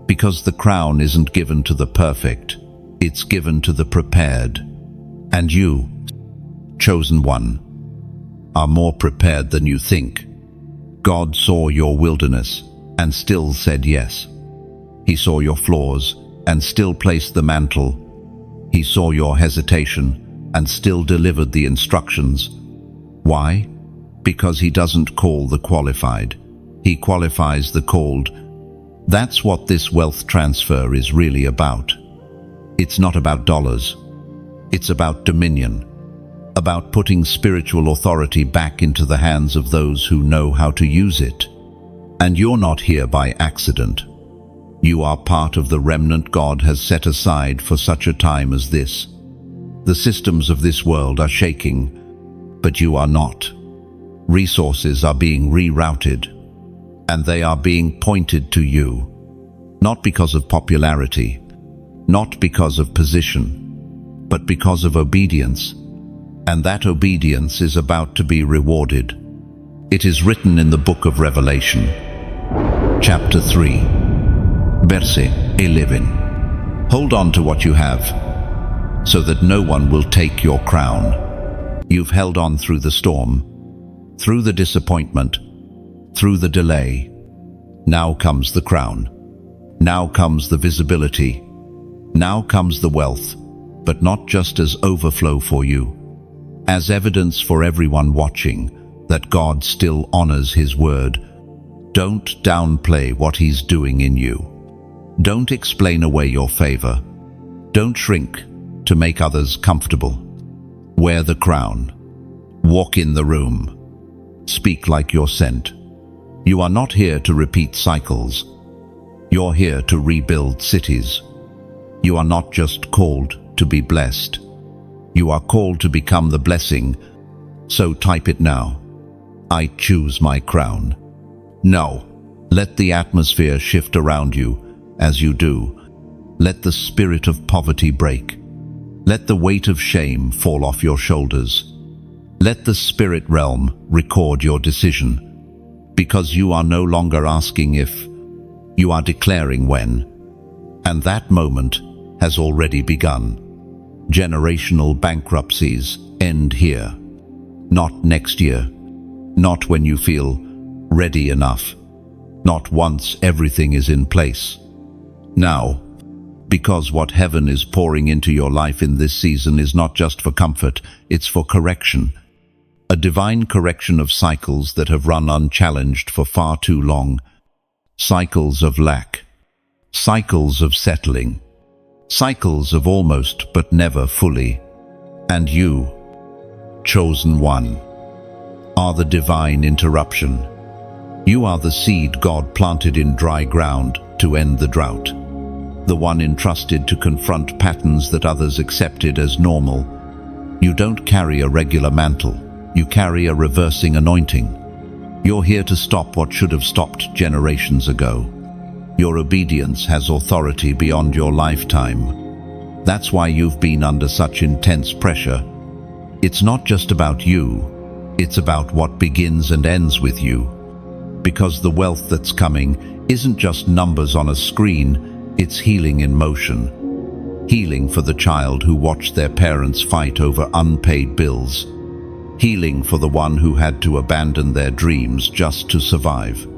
Speaker 1: Because the crown isn't given to the perfect, it's given to the prepared. And you, chosen one, are more prepared than you think. God saw your wilderness and still said yes. He saw your flaws and still placed the mantle. He saw your hesitation and still delivered the instructions. Why? Because He doesn't call the qualified. He qualifies the called. That's what this wealth transfer is really about. It's not about dollars. It's about dominion. About putting spiritual authority back into the hands of those who know how to use it. And you're not here by accident. You are part of the remnant God has set aside for such a time as this. The systems of this world are shaking, but you are not. Resources are being rerouted, and they are being pointed to you, not because of popularity, not because of position, but because of obedience, and that obedience is about to be rewarded. It is written in the book of Revelation, chapter 3, verse 11. Hold on to what you have, so that no one will take your crown. You've held on through the storm, through the disappointment, through the delay. Now comes the crown. Now comes the visibility. Now comes the wealth, but not just as overflow for you, as evidence for everyone watching that God still honors His word. Don't downplay what He's doing in you. Don't explain away your favor. Don't shrink to make others comfortable. Wear the crown. Walk in the room. Speak like you're sent. You are not here to repeat cycles. You're here to rebuild cities. You are not just called to be blessed. You are called to become the blessing. So type it now. I choose my crown. No. Let the atmosphere shift around you as you do. Let the spirit of poverty break. Let the weight of shame fall off your shoulders. Let the spirit realm record your decision, because you are no longer asking if, you are declaring when. And that moment has already begun. Generational bankruptcies end here. Not next year. Not when you feel ready enough. Not once everything is in place. Now, because what heaven is pouring into your life in this season is not just for comfort, it's for correction. A divine correction of cycles that have run unchallenged for far too long. Cycles of lack. Cycles of settling. Cycles of almost but never fully. And you, chosen one, are the divine interruption. You are the seed God planted in dry ground to end the drought. The one entrusted to confront patterns that others accepted as normal. You don't carry a regular mantle. You carry a reversing anointing. You're here to stop what should have stopped generations ago. Your obedience has authority beyond your lifetime. That's why you've been under such intense pressure. It's not just about you, it's about what begins and ends with you. Because the wealth that's coming isn't just numbers on a screen, it's healing in motion. Healing for the child who watched their parents fight over unpaid bills. Healing for the one who had to abandon their dreams just to survive.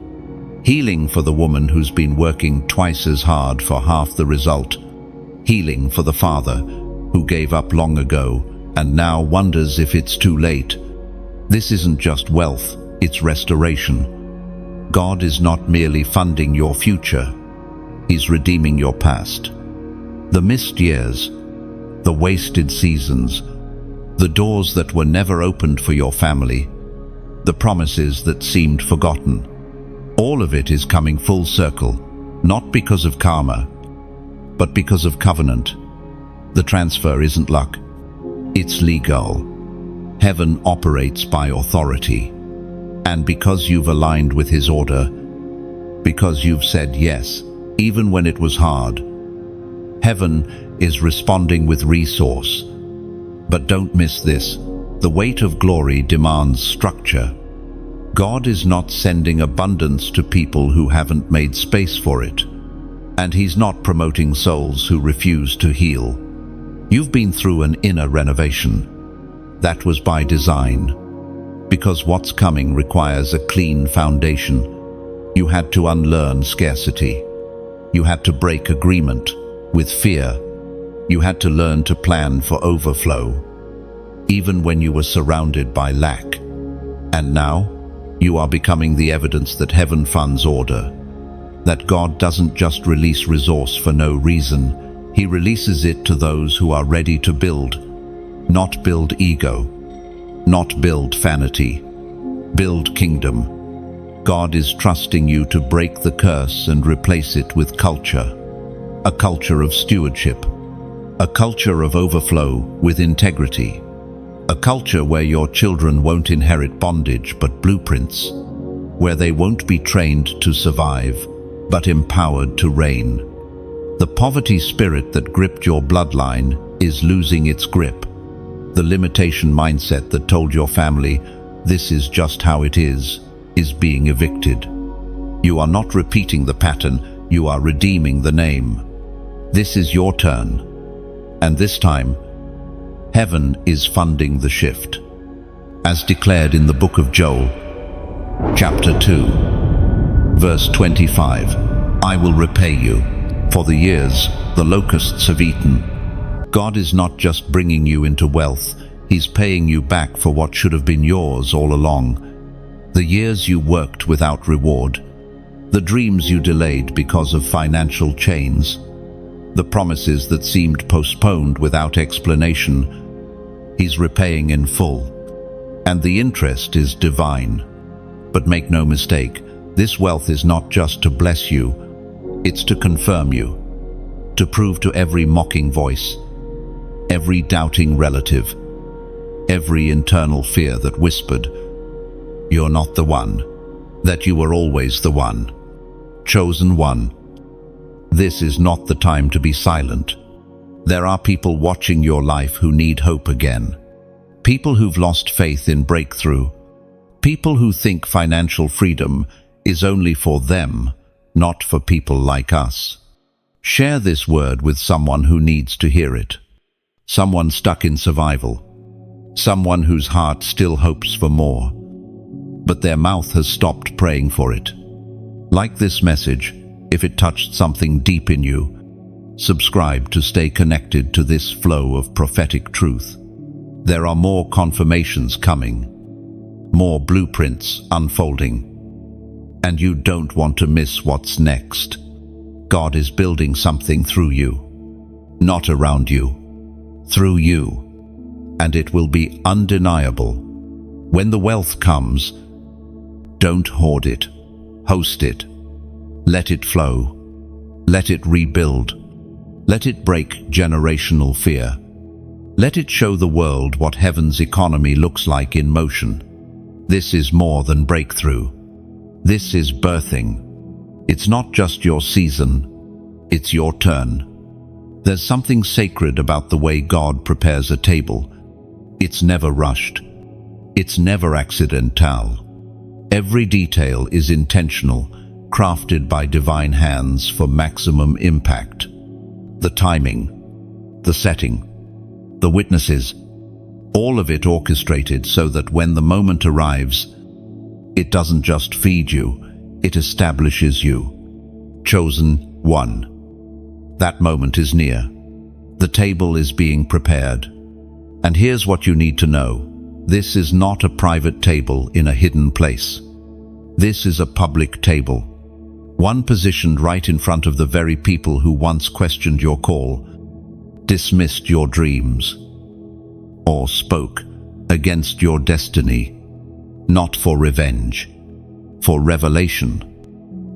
Speaker 1: Healing for the woman who's been working twice as hard for half the result. Healing for the father who gave up long ago and now wonders if it's too late. This isn't just wealth, it's restoration. God is not merely funding your future, He's redeeming your past. The missed years, the wasted seasons, the doors that were never opened for your family, the promises that seemed forgotten. All of it is coming full circle, not because of karma, but because of covenant. The transfer isn't luck, it's legal. Heaven operates by authority. And because you've aligned with His order, because you've said yes, even when it was hard, heaven is responding with resource. But don't miss this. The weight of glory demands structure. God is not sending abundance to people who haven't made space for it. And He's not promoting souls who refuse to heal. You've been through an inner renovation. That was by design. Because what's coming requires a clean foundation. You had to unlearn scarcity. You had to break agreement with fear. You had to learn to plan for overflow, even when you were surrounded by lack. And now, you are becoming the evidence that heaven funds order, that God doesn't just release resource for no reason, He releases it to those who are ready to build, not build ego, not build vanity, build kingdom. God is trusting you to break the curse and replace it with culture. A culture of stewardship. A culture of overflow with integrity. A culture where your children won't inherit bondage but blueprints. Where they won't be trained to survive, but empowered to reign. The poverty spirit that gripped your bloodline is losing its grip. The limitation mindset that told your family, "This is just how it is being evicted." You are not repeating the pattern, you are redeeming the name. This is your turn. And this time, heaven is funding the shift. As declared in the book of Joel, chapter 2, verse 25, "I will repay you for the years the locusts have eaten." God is not just bringing you into wealth, He's paying you back for what should have been yours all along. The years you worked without reward, the dreams you delayed because of financial chains, the promises that seemed postponed without explanation, He's repaying in full. And the interest is divine. But make no mistake, this wealth is not just to bless you, it's to confirm you, to prove to every mocking voice, every doubting relative, every internal fear that whispered, "You're not the one," that you were always the one, chosen one. This is not the time to be silent. There are people watching your life who need hope again. People who've lost faith in breakthrough. People who think financial freedom is only for them, not for people like us. Share this word with someone who needs to hear it. Someone stuck in survival. Someone whose heart still hopes for more, but their mouth has stopped praying for it. Like this message, if it touched something deep in you, subscribe to stay connected to this flow of prophetic truth. There are more confirmations coming, more blueprints unfolding, and you don't want to miss what's next. God is building something through you, not around you, through you, and it will be undeniable. When the wealth comes, don't hoard it, host it. Let it flow. Let it rebuild. Let it break generational fear. Let it show the world what heaven's economy looks like in motion. This is more than breakthrough. This is birthing. It's not just your season, it's your turn. There's something sacred about the way God prepares a table. It's never rushed. It's never accidental. Every detail is intentional, crafted by divine hands for maximum impact. The timing, the setting, the witnesses, all of it orchestrated so that when the moment arrives, it doesn't just feed you, it establishes you. Chosen one. That moment is near. The table is being prepared. And here's what you need to know. This is not a private table in a hidden place. This is a public table. One positioned right in front of the very people who once questioned your call, dismissed your dreams, or spoke against your destiny. Not for revenge, for revelation.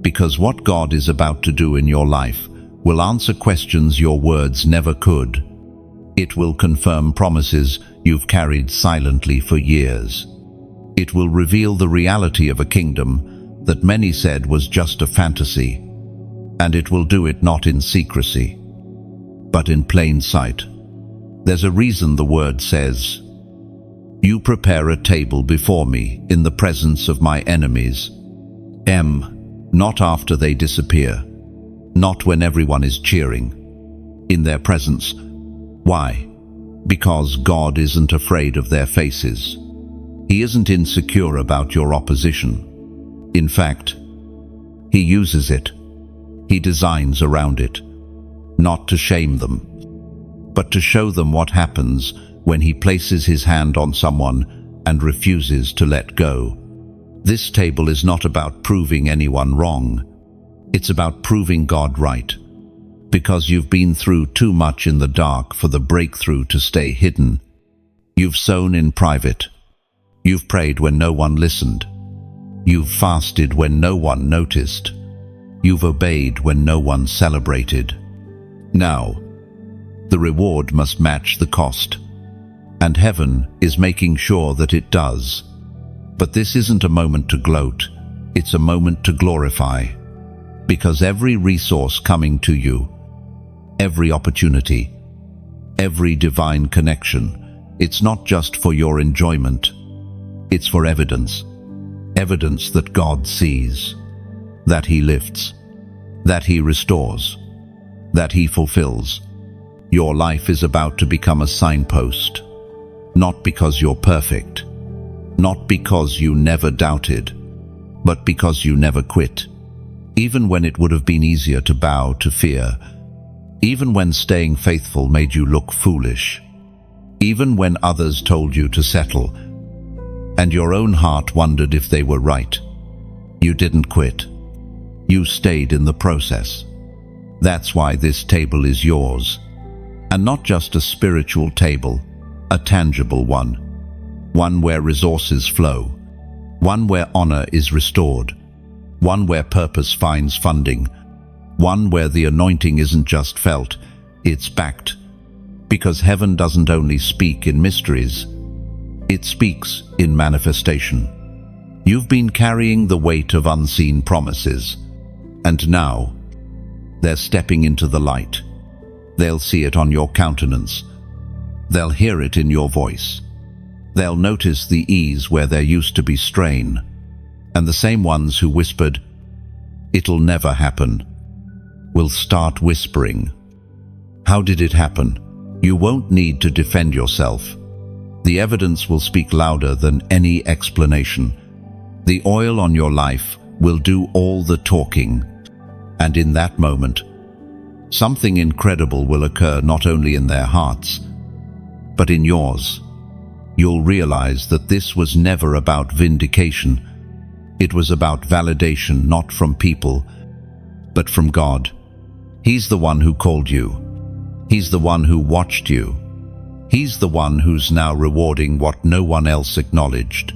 Speaker 1: Because what God is about to do in your life will answer questions your words never could. It will confirm promises you've carried silently for years. It will reveal the reality of a kingdom that many said was just a fantasy. And it will do it not in secrecy, but in plain sight. There's a reason the word says, "You prepare a table before me in the presence of my enemies." Not after they disappear, not when everyone is cheering. In their presence. Why? Because God isn't afraid of their faces. He isn't insecure about your opposition. In fact, He uses it. He designs around it, not to shame them, but to show them what happens when He places His hand on someone and refuses to let go. This table is not about proving anyone wrong. It's about proving God right. Because you've been through too much in the dark for the breakthrough to stay hidden. You've sown in private. You've prayed when no one listened. You've fasted when no one noticed. You've obeyed when no one celebrated. Now, the reward must match the cost. And heaven is making sure that it does. But this isn't a moment to gloat, it's a moment to glorify. Because every resource coming to you, every opportunity, every divine connection, it's not just for your enjoyment, it's for evidence. Evidence that God sees, that He lifts, that He restores, that He fulfills. Your life is about to become a signpost, not because you're perfect, not because you never doubted, but because you never quit. Even when it would have been easier to bow to fear, even when staying faithful made you look foolish, even when others told you to settle, and your own heart wondered if they were right. You didn't quit. You stayed in the process. That's why this table is yours. And not just a spiritual table, a tangible one. One where resources flow. One where honor is restored. One where purpose finds funding. One where the anointing isn't just felt, it's backed. Because heaven doesn't only speak in mysteries, it speaks in manifestation. You've been carrying the weight of unseen promises, and now they're stepping into the light. They'll see it on your countenance. They'll hear it in your voice. They'll notice the ease where there used to be strain, and the same ones who whispered, "It'll never happen," will start whispering, "How did it happen?" You won't need to defend yourself. The evidence will speak louder than any explanation. The oil on your life will do all the talking. And in that moment, something incredible will occur not only in their hearts, but in yours. You'll realize that this was never about vindication. It was about validation, not from people, but from God. He's the one who called you. He's the one who watched you. He's the one who's now rewarding what no one else acknowledged.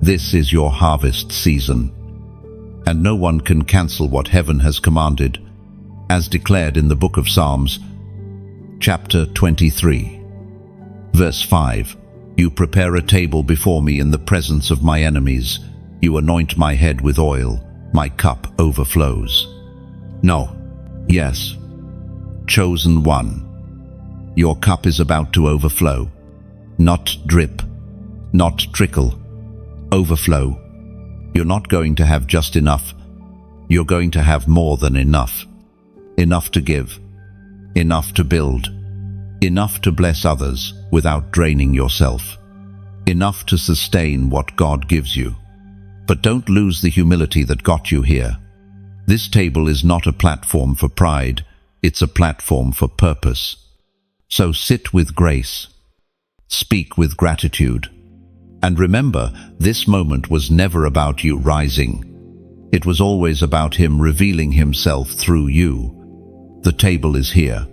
Speaker 1: This is your harvest season, and no one can cancel what heaven has commanded, as declared in the book of Psalms, chapter 23, verse 5. You prepare a table before me in the presence of my enemies. You anoint my head with oil. My cup overflows. No, yes, chosen one. Your cup is about to overflow. Not drip, not trickle. Overflow. You're not going to have just enough. You're going to have more than enough. Enough to give. Enough to build. Enough to bless others without draining yourself. Enough to sustain what God gives you. But don't lose the humility that got you here. This table is not a platform for pride. It's a platform for purpose. So sit with grace, speak with gratitude, and remember, this moment was never about you rising. It was always about Him revealing Himself through you. The table is here.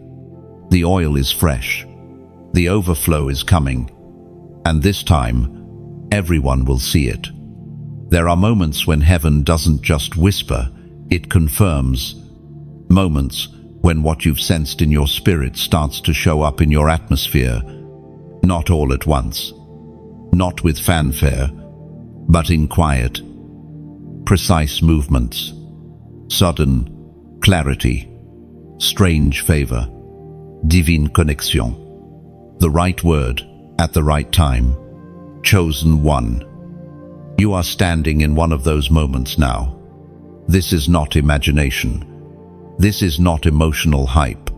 Speaker 1: The oil is fresh. The overflow is coming. And this time, everyone will see it. There are moments when heaven doesn't just whisper, it confirms. Moments when what you've sensed in your spirit starts to show up in your atmosphere, not all at once, not with fanfare, but in quiet, precise movements, sudden clarity, strange favor, divine connexion, the right word at the right time, chosen one. You are standing in one of those moments now. This is not imagination. This is not emotional hype.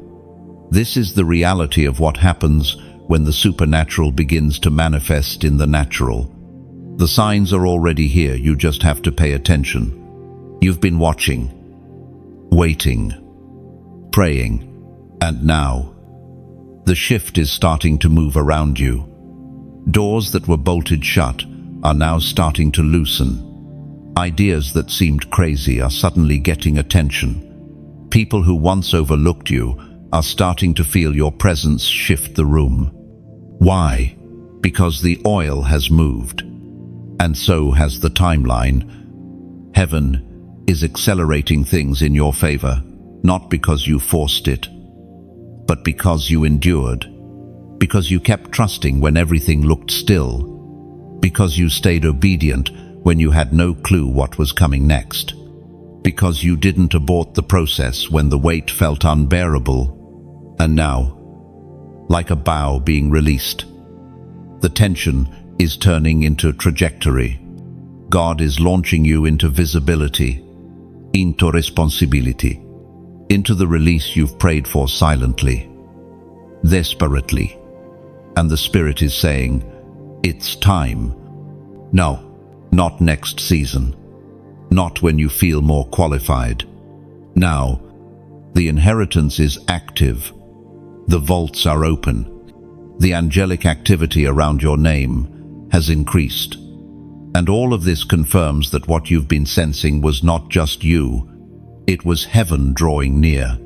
Speaker 1: This is the reality of what happens when the supernatural begins to manifest in the natural. The signs are already here, you just have to pay attention. You've been watching, waiting, praying, and now the shift is starting to move around you. Doors that were bolted shut are now starting to loosen. Ideas that seemed crazy are suddenly getting attention. People who once overlooked you are starting to feel your presence shift the room. Why? Because the oil has moved. And so has the timeline. Heaven is accelerating things in your favor, not because you forced it, but because you endured, because you kept trusting when everything looked still, because you stayed obedient when you had no clue what was coming next, because you didn't abort the process when the weight felt unbearable. And now, like a bow being released, the tension is turning into trajectory. God is launching you into visibility, into responsibility, into the release you've prayed for silently, desperately. And the Spirit is saying, it's time. No, not next season. Not when you feel more qualified. Now, the inheritance is active. The vaults are open. The angelic activity around your name has increased. And all of this confirms that what you've been sensing was not just you. It was heaven drawing near.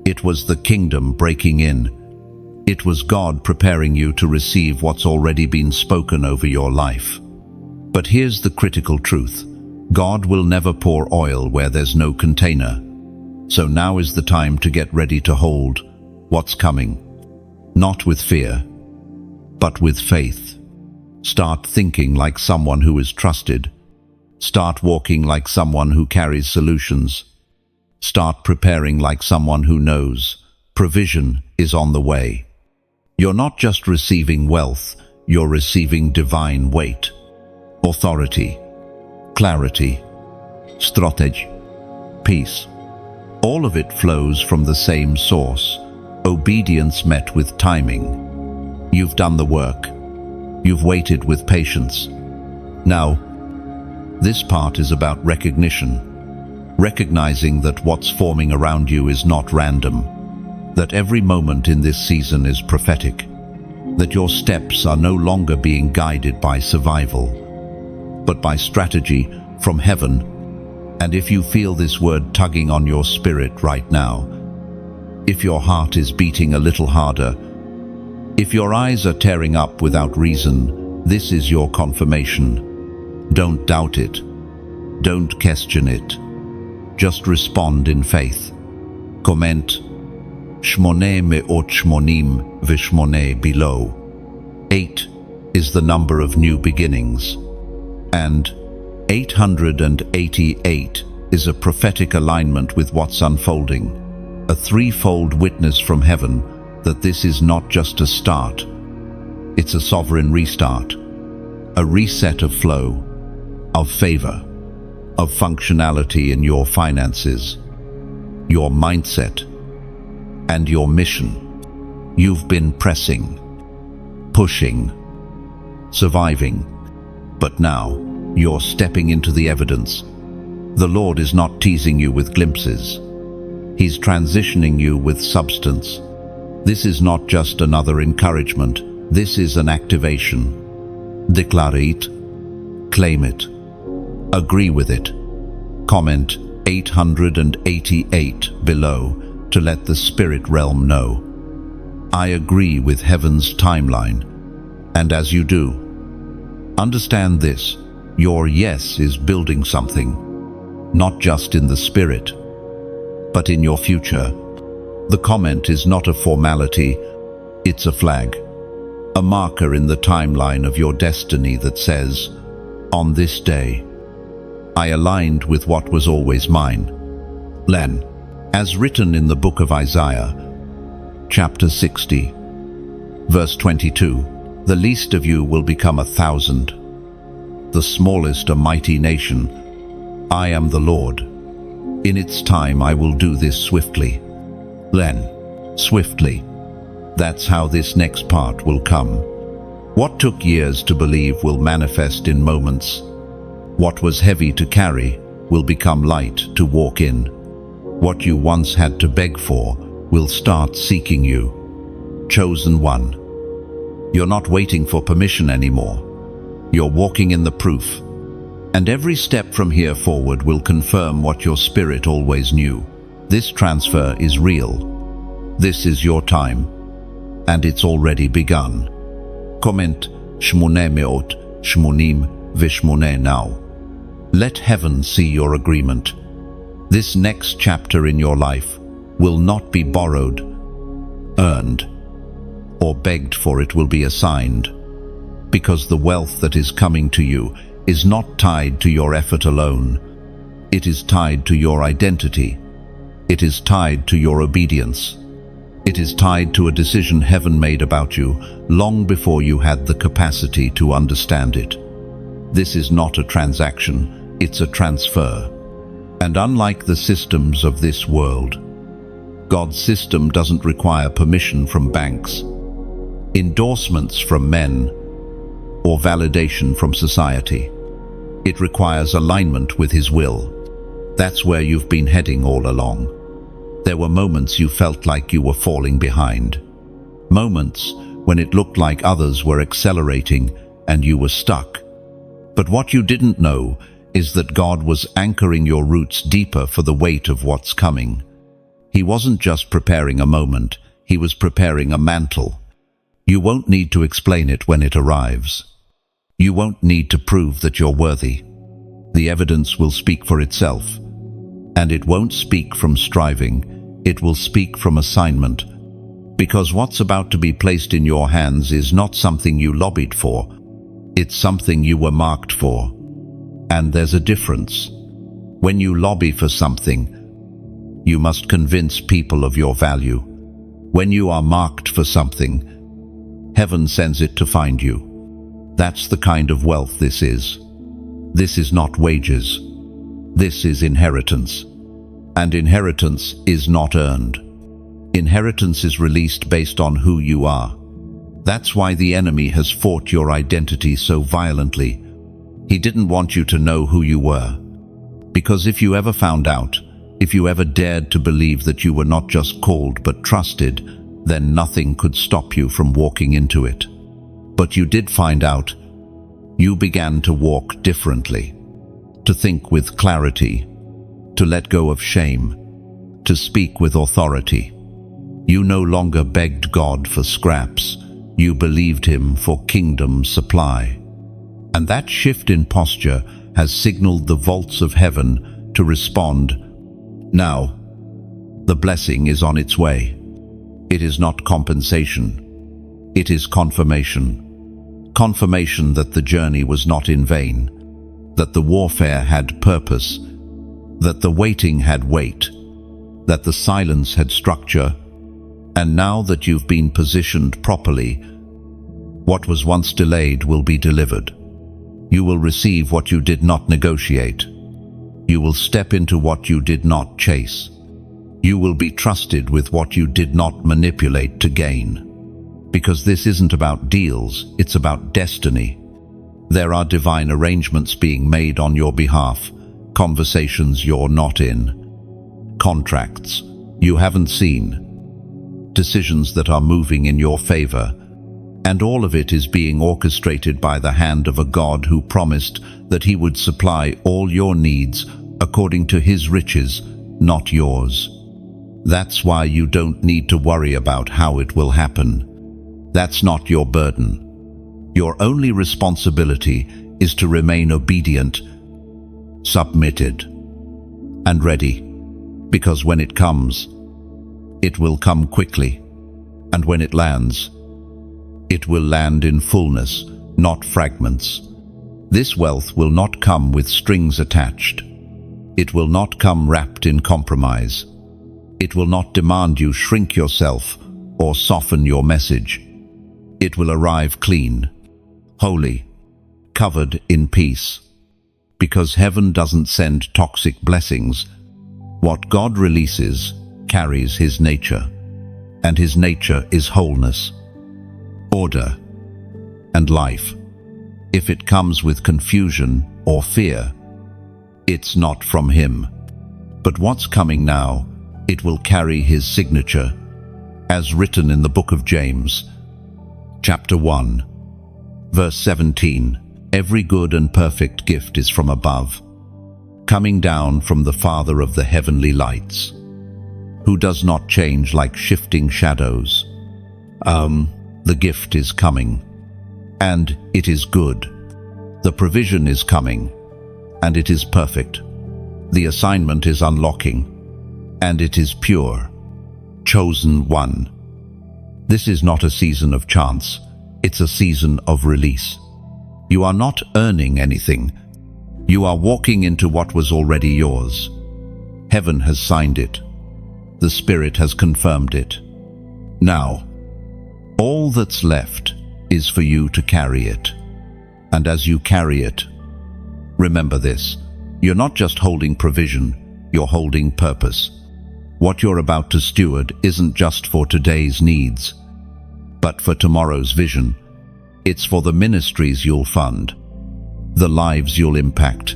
Speaker 1: It was the kingdom breaking in. It was God preparing you to receive what's already been spoken over your life. But here's the critical truth. God will never pour oil where there's no container. So now is the time to get ready to hold what's coming. Not with fear, but with faith. Start thinking like someone who is trusted. Start walking like someone who carries solutions. Start preparing like someone who knows provision is on the way. You're not just receiving wealth, you're receiving divine weight, authority, clarity, strategy, peace. All of it flows from the same source, obedience met with timing. You've done the work. You've waited with patience. Now, this part is about recognition, recognizing that what's forming around you is not random, that every moment in this season is prophetic, that your steps are no longer being guided by survival, but by strategy from heaven. And if you feel this word tugging on your spirit right now, if your heart is beating a little harder, if your eyes are tearing up without reason, this is your confirmation. Don't doubt it. Don't question it. Just respond in faith. Comment, Shmoneh me'ot shmonim v'shmoneh below. 8 is the number of new beginnings. And 888 is a prophetic alignment with what's unfolding, a threefold witness from heaven that this is not just a start, it's a sovereign restart, a reset of flow, of favor, of functionality in your finances, your mindset, and your mission. You've been pressing, pushing, surviving, but now you're stepping into the evidence. The Lord is not teasing you with glimpses. He's transitioning you with substance. This is not just another encouragement. This is an activation. Declare it. Claim it. Agree with it. Comment 888 below to let the spirit realm know. I agree with heaven's timeline. And as you do, understand this. Your yes is building something, not just in the spirit, but in your future. The comment is not a formality, it's a flag, a marker in the timeline of your destiny that says, on this day, I aligned with what was always mine. Len, as written in the book of Isaiah, chapter 60, verse 22, the least of you will become 1,000, the smallest a mighty nation. I am the Lord. In its time I will do this swiftly. Len, swiftly. That's how this next part will come. What took years to believe will manifest in moments. What was heavy to carry will become light to walk in. What you once had to beg for will start seeking you. Chosen one. You're not waiting for permission anymore. You're walking in the proof. And every step from here forward will confirm what your spirit always knew. This transfer is real. This is your time. And it's already begun. Comment Shmoneh me'ot shmonim v'shmoneh now. Let heaven see your agreement. This next chapter in your life will not be borrowed, earned, or begged for. It will be assigned, because the wealth that is coming to you is not tied to your effort alone. It is tied to your identity. It is tied to your obedience. It is tied to a decision heaven made about you long before you had the capacity to understand it. This is not a transaction, it's a transfer. And unlike the systems of this world, God's system doesn't require permission from banks, endorsements from men, or validation from society. It requires alignment with His will. That's where you've been heading all along. There were moments you felt like you were falling behind. Moments when it looked like others were accelerating and you were stuck. But what you didn't know is that God was anchoring your roots deeper for the weight of what's coming. He wasn't just preparing a moment, He was preparing a mantle. You won't need to explain it when it arrives. You won't need to prove that you're worthy. The evidence will speak for itself. And it won't speak from striving, it will speak from assignment. Because what's about to be placed in your hands is not something you lobbied for, it's something you were marked for. And there's a difference. When you lobby for something, you must convince people of your value. When you are marked for something, heaven sends it to find you. That's the kind of wealth this is. This is not wages. This is inheritance. And inheritance is not earned. Inheritance is released based on who you are. That's why the enemy has fought your identity so violently. He didn't want you to know who you were. Because if you ever found out, if you ever dared to believe that you were not just called but trusted, then nothing could stop you from walking into it. But you did find out. You began to walk differently, to think with clarity, to let go of shame, to speak with authority. You no longer begged God for scraps, you believed Him for kingdom supply. And that shift in posture has signaled the vaults of heaven to respond. Now, the blessing is on its way. It is not compensation, it is confirmation. Confirmation that the journey was not in vain, that the warfare had purpose, that the waiting had weight, that the silence had structure, and now that you've been positioned properly, what was once delayed will be delivered. You will receive what you did not negotiate. You will step into what you did not chase. You will be trusted with what you did not manipulate to gain. Because this isn't about deals, it's about destiny. There are divine arrangements being made on your behalf, conversations you're not in, contracts you haven't seen, decisions that are moving in your favor, and all of it is being orchestrated by the hand of a God who promised that He would supply all your needs according to His riches, not yours. That's why you don't need to worry about how it will happen. That's not your burden. Your only responsibility is to remain obedient, submitted, and ready. Because when it comes, it will come quickly. And when it lands, it will land in fullness, not fragments. This wealth will not come with strings attached. It will not come wrapped in compromise. It will not demand you shrink yourself or soften your message. It will arrive clean, holy, covered in peace. Because heaven doesn't send toxic blessings. What God releases carries His nature, and His nature is wholeness, order, and life. If it comes with confusion or fear, it's not from Him. But what's coming now, it will carry His signature, as written in the book of James, chapter 1, verse 17. Every good and perfect gift is from above, coming down from the Father of the heavenly lights, who does not change like shifting shadows. The gift is coming, and it is good. The provision is coming, and it is perfect. The assignment is unlocking, and it is pure. Chosen one. This is not a season of chance, it's a season of release. You are not earning anything. You are walking into what was already yours. Heaven has signed it. The Spirit has confirmed it. Now, all that's left is for you to carry it. And as you carry it, remember this: you're not just holding provision, you're holding purpose. What you're about to steward isn't just for today's needs, but for tomorrow's vision. It's for the ministries you'll fund, the lives you'll impact,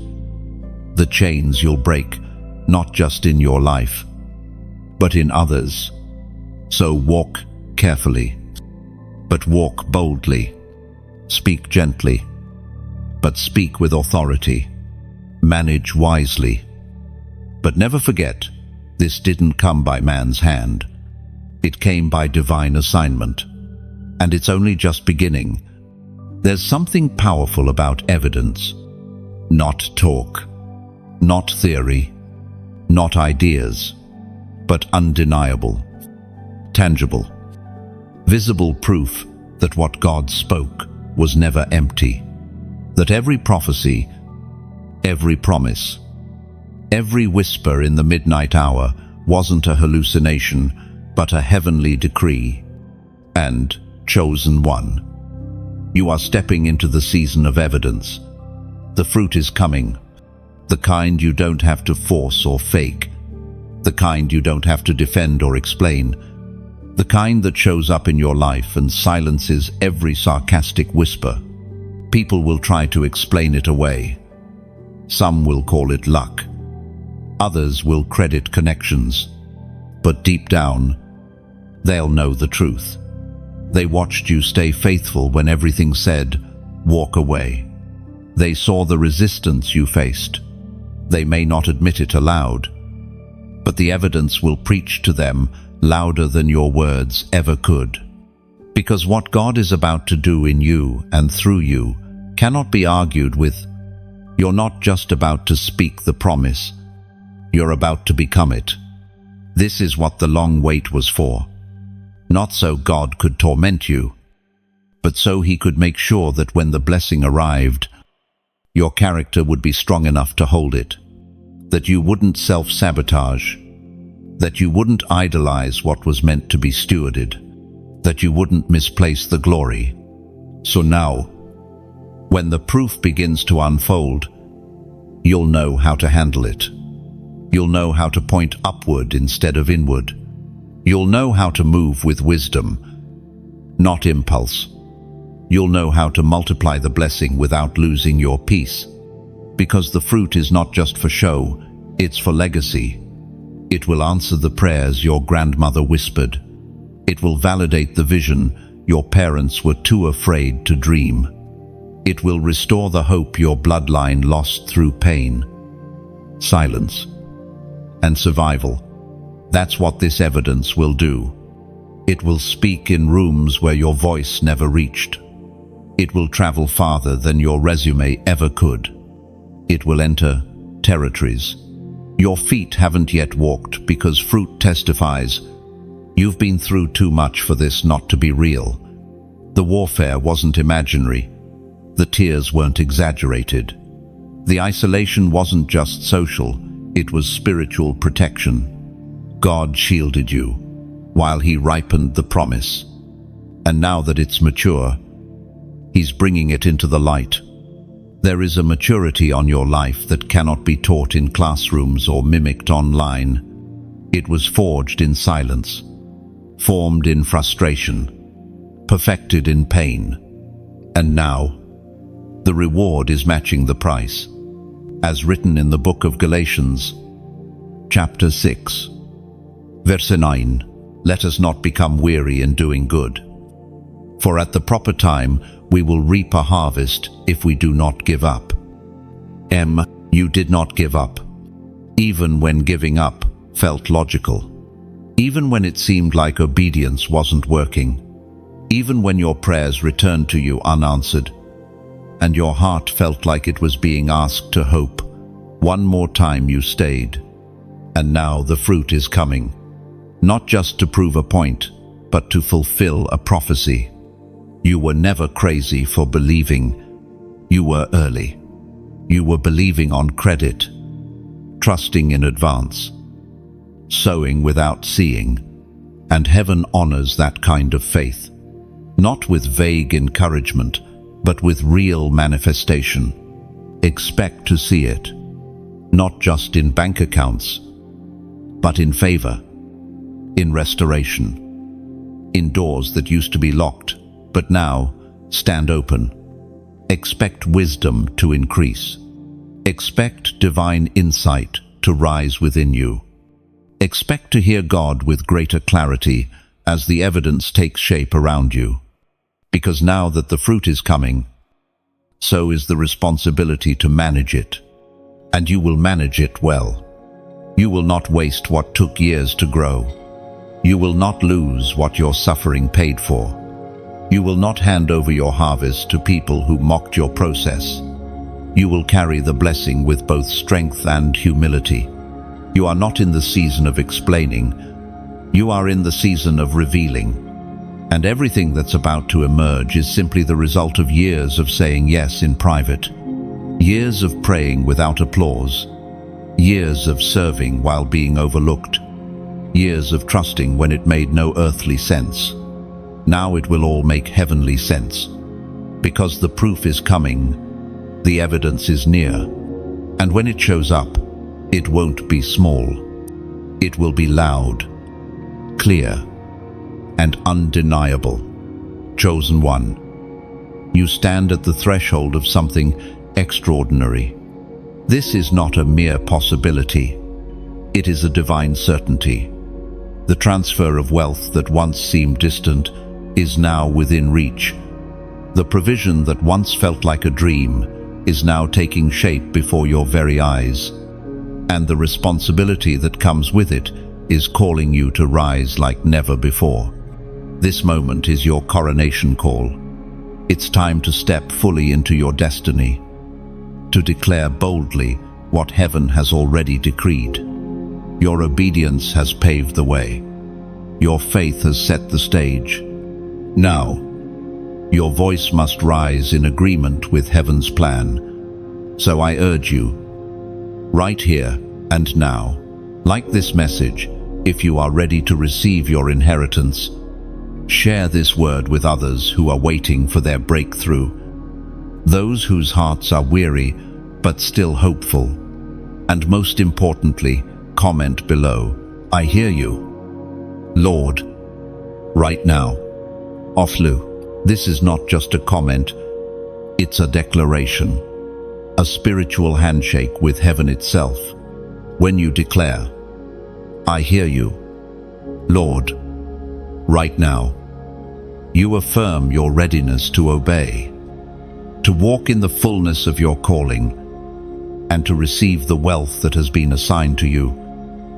Speaker 1: the chains you'll break, not just in your life, but in others. So walk carefully, but walk boldly. Speak gently, but speak with authority. Manage wisely. But never forget, this didn't come by man's hand. It came by divine assignment. And it's only just beginning. There's something powerful about evidence. Not talk, not theory, not ideas, but undeniable, tangible, visible proof that what God spoke was never empty, that every prophecy, every promise, every whisper in the midnight hour wasn't a hallucination, but a heavenly decree. And, chosen one, you are stepping into the season of evidence. The fruit is coming, the kind you don't have to force or fake, the kind you don't have to defend or explain, the kind that shows up in your life and silences every sarcastic whisper. People will try to explain it away. Some will call it luck. Others will credit connections. But deep down, they'll know the truth. They watched you stay faithful when everything said, walk away. They saw the resistance you faced. They may not admit it aloud, but the evidence will preach to them louder than your words ever could. Because what God is about to do in you and through you cannot be argued with. You're not just about to speak the promise, you're about to become it. This is what the long wait was for. Not so God could torment you, but so He could make sure that when the blessing arrived, your character would be strong enough to hold it, that you wouldn't self-sabotage, that you wouldn't idolize what was meant to be stewarded, that you wouldn't misplace the glory. So now, when the proof begins to unfold, you'll know how to handle it. You'll know how to point upward instead of inward. You'll know how to move with wisdom, not impulse. You'll know how to multiply the blessing without losing your peace. Because the fruit is not just for show, it's for legacy. It will answer the prayers your grandmother whispered. It will validate the vision your parents were too afraid to dream. It will restore the hope your bloodline lost through pain, silence, and survival. That's what this evidence will do. It will speak in rooms where your voice never reached. It will travel farther than your resume ever could. It will enter territories your feet haven't yet walked, because fruit testifies, you've been through too much for this not to be real. The warfare wasn't imaginary. The tears weren't exaggerated. The isolation wasn't just social, it was spiritual protection. God shielded you while He ripened the promise. And now that it's mature, He's bringing it into the light. There is a maturity on your life that cannot be taught in classrooms or mimicked online. It was forged in silence, formed in frustration, perfected in pain. And now, the reward is matching the price. As written in the book of Galatians, chapter 6, verse 9, let us not become weary in doing good. For at the proper time we will reap a harvest if we do not give up. You did not give up, even when giving up felt logical, even when it seemed like obedience wasn't working, even when your prayers returned to you unanswered, and your heart felt like it was being asked to hope One more time you stayed, and now the fruit is coming, not just to prove a point, but to fulfill a prophecy. You were never crazy for believing. You were early. You were believing on credit, trusting in advance, sowing without seeing, and heaven honors that kind of faith, not with vague encouragement, but with real manifestation. Expect to see it, not just in bank accounts, but in favor, in restoration, in doors that used to be locked, but now stand open. Expect wisdom to increase. Expect divine insight to rise within you. Expect to hear God with greater clarity as the evidence takes shape around you. Because now that the fruit is coming, so is the responsibility to manage it. And you will manage it well. You will not waste what took years to grow. You will not lose what your suffering paid for. You will not hand over your harvest to people who mocked your process. You will carry the blessing with both strength and humility. You are not in the season of explaining. You are in the season of revealing. And everything that's about to emerge is simply the result of years of saying yes in private. Years of praying without applause. Years of serving while being overlooked. Years of trusting when it made no earthly sense. Now it will all make heavenly sense. Because the proof is coming, the evidence is near. And when it shows up, it won't be small. It will be loud, clear, and undeniable. Chosen one, you stand at the threshold of something extraordinary. This is not a mere possibility. It is a divine certainty. The transfer of wealth that once seemed distant is now within reach. The provision that once felt like a dream is now taking shape before your very eyes. And the responsibility that comes with it is calling you to rise like never before. This moment is your coronation call. It's time to step fully into your destiny, to declare boldly what heaven has already decreed. Your obedience has paved the way. Your faith has set the stage. Now, your voice must rise in agreement with heaven's plan. So I urge you, right here and now, like this message, if you are ready to receive your inheritance, share this word with others who are waiting for their breakthrough, those whose hearts are weary but still hopeful. And most importantly, comment below, I hear you, Lord, right now. Offlu, this is not just a comment, it's a declaration, a spiritual handshake with heaven itself. When you declare, I hear you, Lord, right now, you affirm your readiness to obey, to walk in the fullness of your calling, and to receive the wealth that has been assigned to you.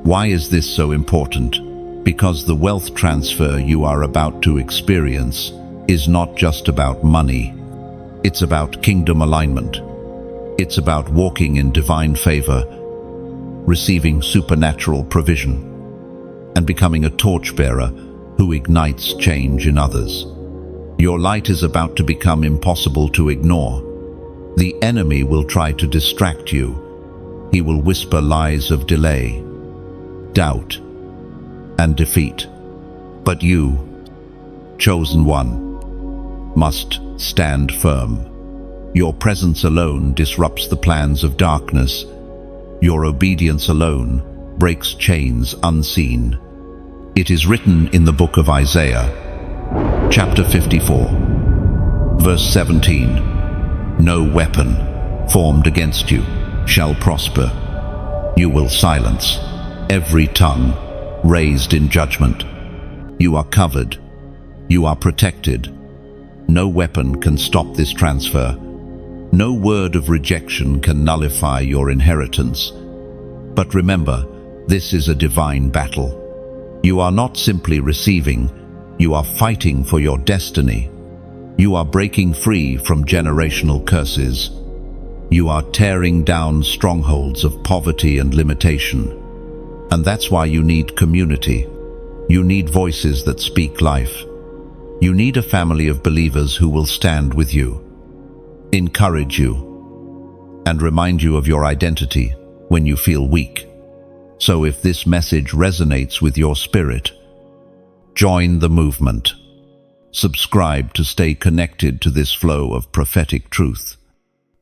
Speaker 1: Why is this so important? Because the wealth transfer you are about to experience is not just about money. It's about kingdom alignment. It's about walking in divine favor, receiving supernatural provision, and becoming a torchbearer who ignites change in others. Your light is about to become impossible to ignore. The enemy will try to distract you. He will whisper lies of delay, doubt, and defeat. But you, chosen one, must stand firm. Your presence alone disrupts the plans of darkness. Your obedience alone breaks chains unseen. It is written in the book of Isaiah, chapter 54, verse 17, no weapon formed against you shall prosper. You will silence every tongue raised in judgment. You are covered. You are protected. No weapon can stop this transfer. No word of rejection can nullify your inheritance. But remember, this is a divine battle. You are not simply receiving, you are fighting for your destiny. You are breaking free from generational curses. You are tearing down strongholds of poverty and limitation. And that's why you need community. You need voices that speak life. You need a family of believers who will stand with you, encourage you, and remind you of your identity when you feel weak. So if this message resonates with your spirit, join the movement. Subscribe to stay connected to this flow of prophetic truth.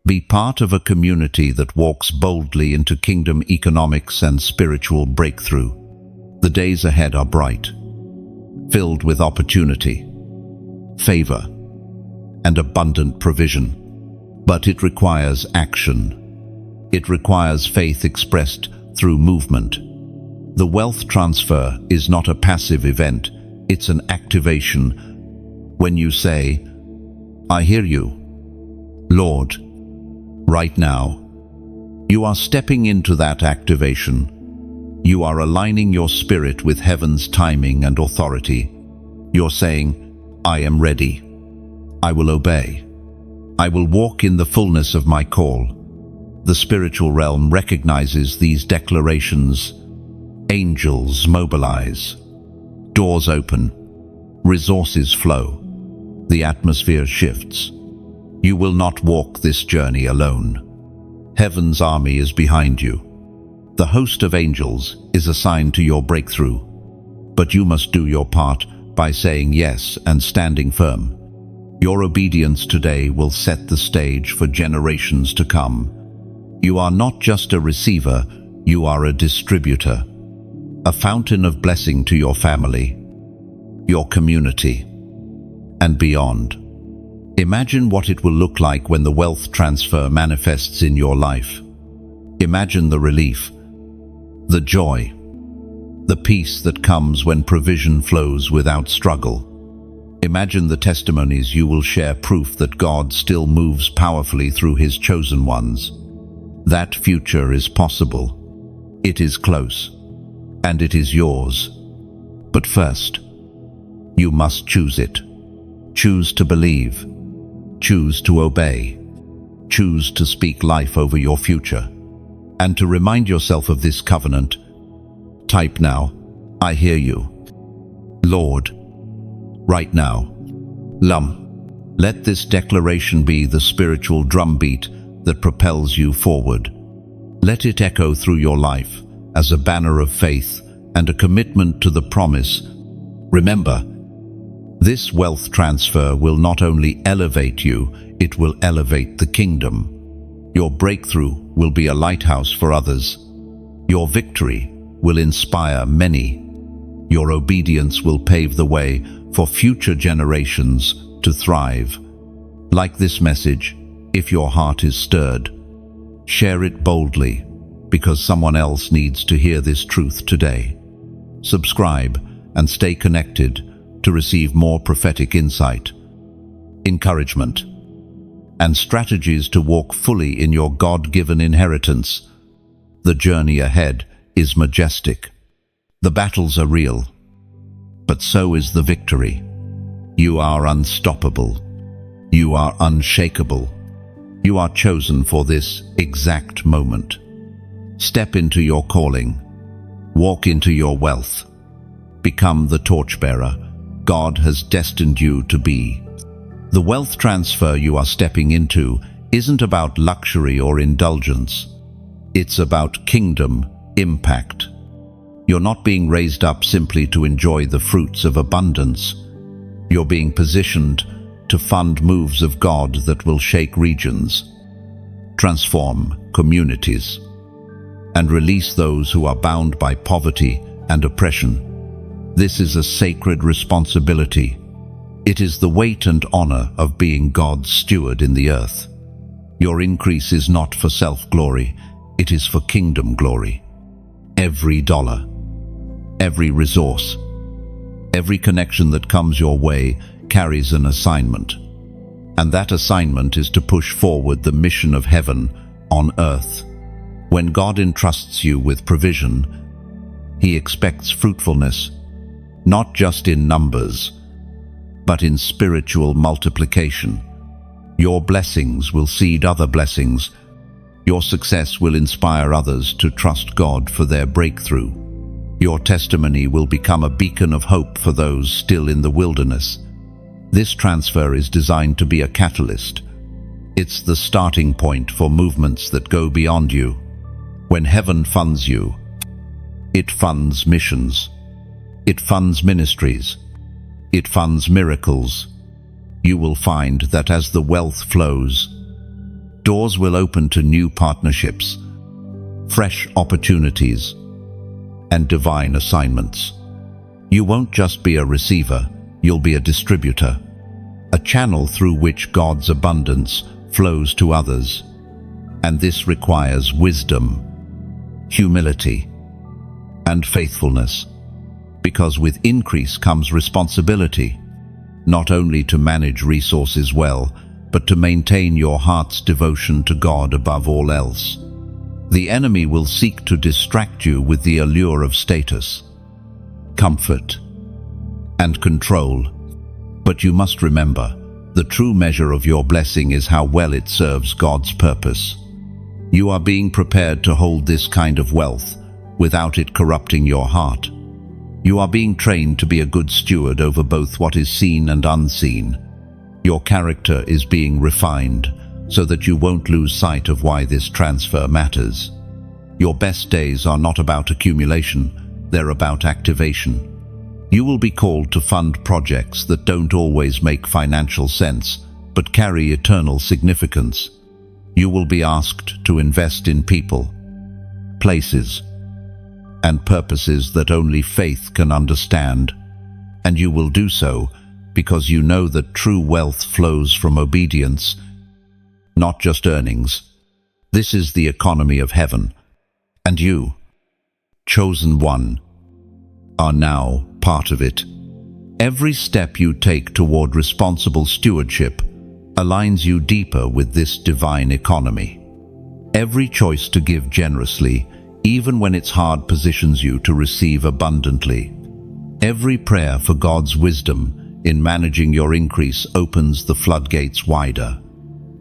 Speaker 1: Be part of a community that walks boldly into kingdom economics and spiritual breakthrough. The days ahead are bright, filled with opportunity, favor, and abundant provision. But it requires action. It requires faith expressed through movement. The wealth transfer is not a passive event, it's an activation. When you say, "I hear you, Lord," right now, you are stepping into that activation. You are aligning your spirit with heaven's timing and authority. You're saying, "I am ready. I will obey. I will walk in the fullness of my call." The spiritual realm recognizes these declarations. Angels mobilize. Doors open. Resources flow. The atmosphere shifts. You will not walk this journey alone. Heaven's army is behind you. The host of angels is assigned to your breakthrough. But you must do your part by saying yes and standing firm. Your obedience today will set the stage for generations to come. You are not just a receiver, you are a distributor, a fountain of blessing to your family, your community, and beyond. Imagine what it will look like when the wealth transfer manifests in your life. Imagine the relief, the joy, the peace that comes when provision flows without struggle. Imagine the testimonies you will share, proof that God still moves powerfully through His chosen ones. That future is possible. It is close, and it is yours. But first, you must choose it. Choose to believe. Choose to obey. Choose to speak life over your future. And to remind yourself of this covenant, type now, "I hear you, Lord," right now. Let this declaration be the spiritual drumbeat that propels you forward. Let it echo through your life as a banner of faith and a commitment to the promise. Remember, this wealth transfer will not only elevate you, it will elevate the kingdom. Your breakthrough will be a lighthouse for others. Your victory will inspire many. Your obedience will pave the way for future generations to thrive. Like this message, if your heart is stirred, share it boldly, because someone else needs to hear this truth today. Subscribe and stay connected to receive more prophetic insight, encouragement, and strategies to walk fully in your God-given inheritance. The journey ahead is majestic. The battles are real, but so is the victory. You are unstoppable. You are unshakable. You are chosen for this exact moment. Step into your calling. Walk into your wealth. Become the torchbearer God has destined you to be. The wealth transfer you are stepping into isn't about luxury or indulgence. It's about kingdom impact. You're not being raised up simply to enjoy the fruits of abundance. You're being positioned to fund moves of God that will shake regions, transform communities, and release those who are bound by poverty and oppression. This is a sacred responsibility. It is the weight and honor of being God's steward in the earth. Your increase is not for self-glory, it is for kingdom glory. Every dollar, every resource, every connection that comes your way carries an assignment. And that assignment is to push forward the mission of heaven on earth. When God entrusts you with provision, He expects fruitfulness, not just in numbers, but in spiritual multiplication. Your blessings will seed other blessings, Your success will inspire others to trust God for their breakthrough. Your testimony will become a beacon of hope for those still in the wilderness. This transfer is designed to be a catalyst. It's the starting point for movements that go beyond you. When heaven funds you, it funds missions. It funds ministries. It funds miracles. You will find that as the wealth flows, doors will open to new partnerships, fresh opportunities, and divine assignments. You won't just be a receiver, you'll be a distributor, a channel through which God's abundance flows to others. And this requires wisdom, humility, and faithfulness, because with increase comes responsibility, not only to manage resources well, but to maintain your heart's devotion to God above all else. The enemy will seek to distract you with the allure of status, comfort, and control. But you must remember, the true measure of your blessing is how well it serves God's purpose. You are being prepared to hold this kind of wealth without it corrupting your heart. You are being trained to be a good steward over both what is seen and unseen. Your character is being refined so that you won't lose sight of why this transfer matters. Your best days are not about accumulation, they're about activation. You will be called to fund projects that don't always make financial sense, but carry eternal significance. You will be asked to invest in people, places, and purposes that only faith can understand. And you will do so because you know that true wealth flows from obedience, not just earnings. This is the economy of heaven. And you, chosen one, are now part of it. Every step you take toward responsible stewardship aligns you deeper with this divine economy. Every choice to give generously, even when it's hard, positions you to receive abundantly. Every prayer for God's wisdom in managing your increase opens the floodgates wider.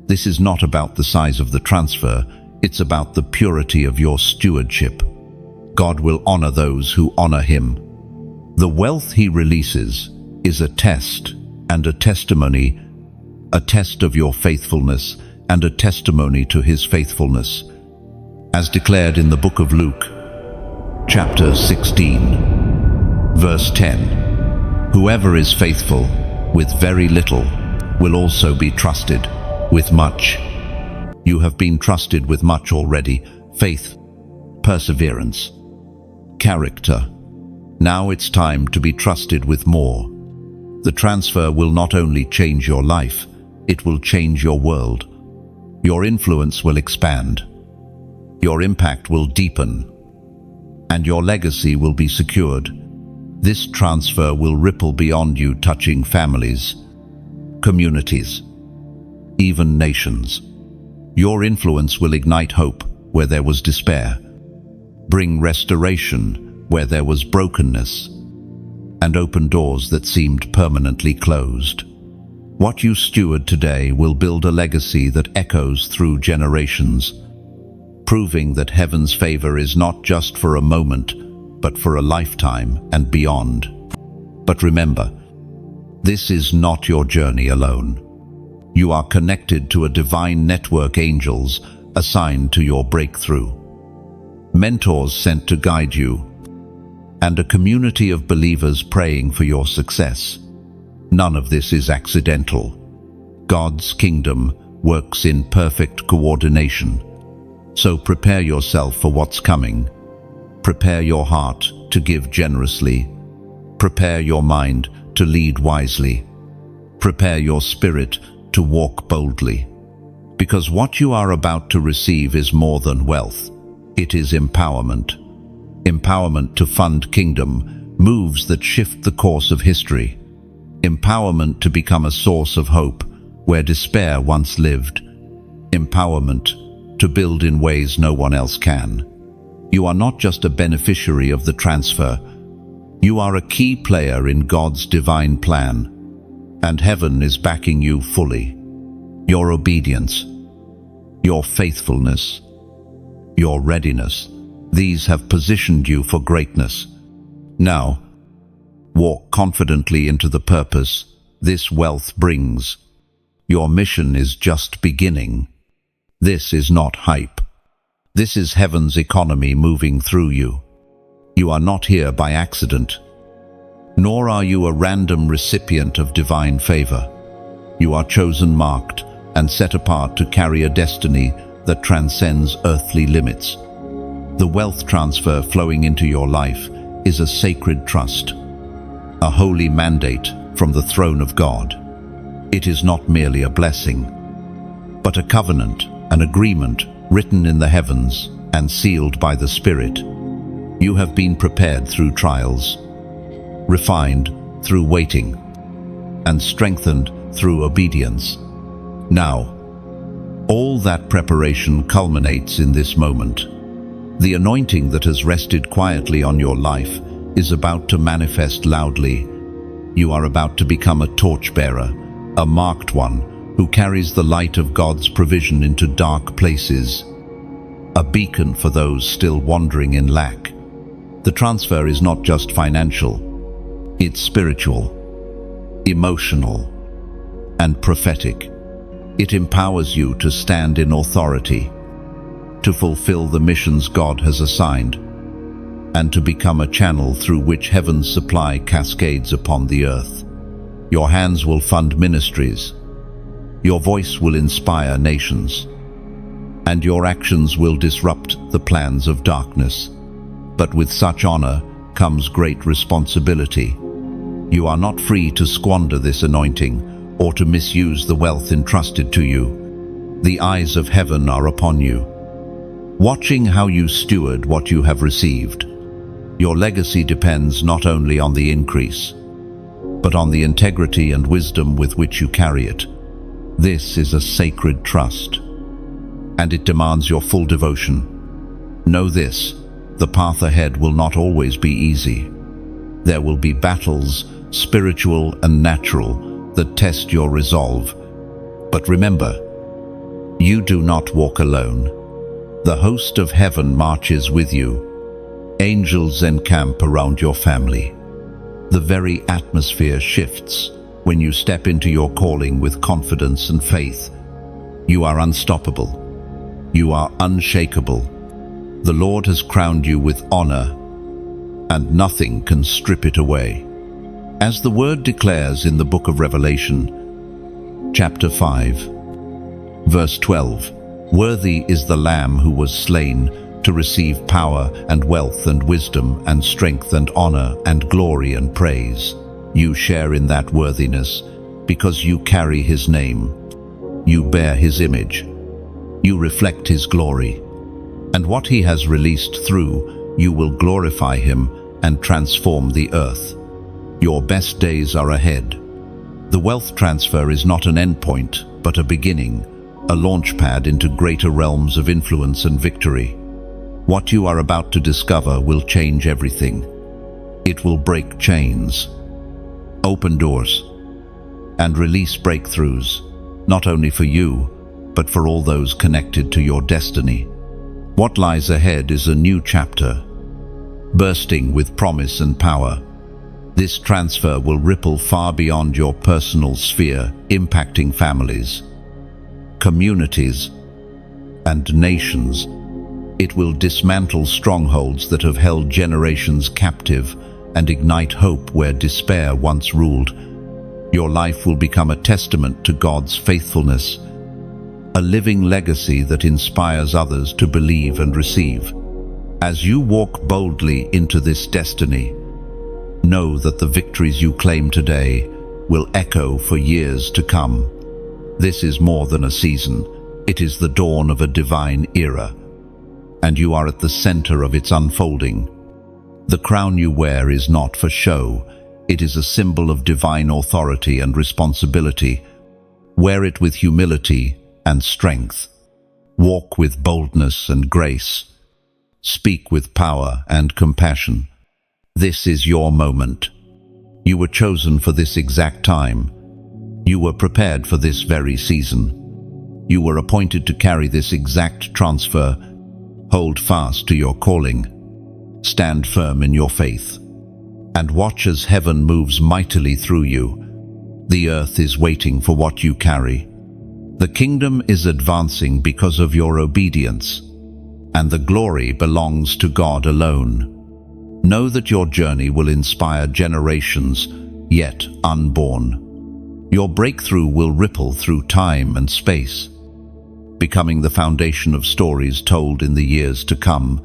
Speaker 1: This is not about the size of the transfer, it's about the purity of your stewardship. God will honor those who honor Him. The wealth He releases is a test and a testimony, a test of your faithfulness and a testimony to His faithfulness. As declared in the book of Luke, chapter 16, verse 10, whoever is faithful with very little will also be trusted with much. You have been trusted with much already: faith, perseverance, character. Now it's time to be trusted with more. The transfer will not only change your life, it will change your world. Your influence will expand. Your impact will deepen. And your legacy will be secured. This transfer will ripple beyond you, touching families, communities, even nations. Your influence will ignite hope where there was despair, bring restoration where there was brokenness, and open doors that seemed permanently closed. What you steward today will build a legacy that echoes through generations, proving that heaven's favor is not just for a moment, but for a lifetime and beyond. But remember, this is not your journey alone. You are connected to a divine network, angels assigned to your breakthrough, mentors sent to guide you, and a community of believers praying for your success. None of this is accidental. God's kingdom works in perfect coordination. So prepare yourself for what's coming. Prepare your heart to give generously. Prepare your mind to lead wisely. Prepare your spirit to walk boldly. Because what you are about to receive is more than wealth. It is empowerment. Empowerment to fund kingdom moves that shift the course of history. Empowerment to become a source of hope where despair once lived. Empowerment to build in ways no one else can. You are not just a beneficiary of the transfer. You are a key player in God's divine plan, and heaven is backing you fully. Your obedience, your faithfulness, your readiness. These have positioned you for greatness. Now, walk confidently into the purpose this wealth brings. Your mission is just beginning. This is not hype. This is heaven's economy moving through you. You are not here by accident, nor are you a random recipient of divine favor. You are chosen, marked, and set apart to carry a destiny that transcends earthly limits. The wealth transfer flowing into your life is a sacred trust, a holy mandate from the throne of God. It is not merely a blessing, but a covenant, an agreement written in the heavens and sealed by the Spirit. You have been prepared through trials, refined through waiting, and strengthened through obedience. Now, all that preparation culminates in this moment. The anointing that has rested quietly on your life is about to manifest loudly. You are about to become a torchbearer, a marked one who carries the light of God's provision into dark places, a beacon for those still wandering in lack. The transfer is not just financial, it's spiritual, emotional, and prophetic. It empowers you to stand in authority, to fulfill the missions God has assigned, and to become a channel through which heaven's supply cascades upon the earth. Your hands will fund ministries, your voice will inspire nations, and your actions will disrupt the plans of darkness. But with such honor comes great responsibility. You are not free to squander this anointing or to misuse the wealth entrusted to you. The eyes of heaven are upon you, watching how you steward what you have received. Your legacy depends not only on the increase, but on the integrity and wisdom with which you carry it. This is a sacred trust, and it demands your full devotion. Know this, the path ahead will not always be easy. There will be battles, spiritual and natural, that test your resolve. But remember, you do not walk alone. The host of heaven marches with you. Angels encamp around your family. The very atmosphere shifts when you step into your calling with confidence and faith. You are unstoppable. You are unshakable. The Lord has crowned you with honor, and nothing can strip it away. As the word declares in the book of Revelation, chapter 5, verse 12, "Worthy is the Lamb who was slain to receive power and wealth and wisdom and strength and honor and glory and praise." You share in that worthiness because you carry his name. You bear his image. You reflect his glory. And what he has released through, you will glorify him and transform the earth. Your best days are ahead. The wealth transfer is not an endpoint, but a beginning, a launchpad into greater realms of influence and victory. What you are about to discover will change everything. It will break chains, open doors, and release breakthroughs, not only for you, but for all those connected to your destiny. What lies ahead is a new chapter, bursting with promise and power. This transfer will ripple far beyond your personal sphere, impacting families, communities, and nations. It will dismantle strongholds that have held generations captive and ignite hope where despair once ruled. Your life will become a testament to God's faithfulness, a living legacy that inspires others to believe and receive. As you walk boldly into this destiny, know that the victories you claim today will echo for years to come. This is more than a season. It is the dawn of a divine era, and you are at the center of its unfolding. The crown you wear is not for show. It is a symbol of divine authority and responsibility. Wear it with humility and strength. Walk with boldness and grace. Speak with power and compassion. This is your moment. You were chosen for this exact time. You were prepared for this very season. You were appointed to carry this exact transfer, Hold fast to your calling. Stand firm in your faith. And watch as heaven moves mightily through you. The earth is waiting for what you carry. The kingdom is advancing because of your obedience, and the glory belongs to God alone. Know that your journey will inspire generations yet unborn. Your breakthrough will ripple through time and space, becoming the foundation of stories told in the years to come.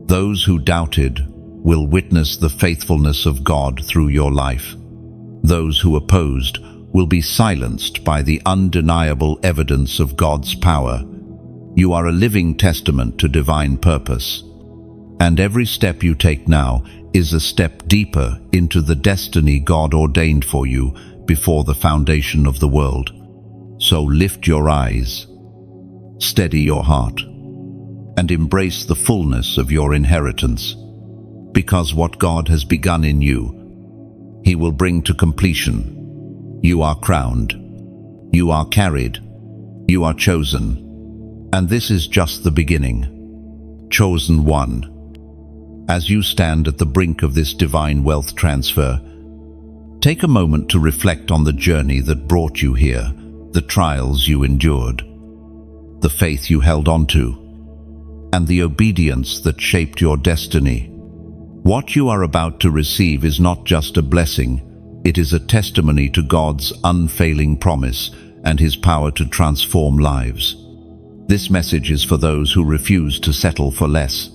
Speaker 1: Those who doubted will witness the faithfulness of God through your life. Those who opposed will be silenced by the undeniable evidence of God's power. You are a living testament to divine purpose, and every step you take now is a step deeper into the destiny God ordained for you before the foundation of the world. So lift your eyes, steady your heart, and embrace the fullness of your inheritance, because what God has begun in you, He will bring to completion. You are crowned, you are carried, you are chosen, and this is just the beginning. Chosen one. As you stand at the brink of this divine wealth transfer, take a moment to reflect on the journey that brought you here, the trials you endured, the faith you held onto, and the obedience that shaped your destiny. What you are about to receive is not just a blessing, it is a testimony to God's unfailing promise and His power to transform lives. This message is for those who refuse to settle for less,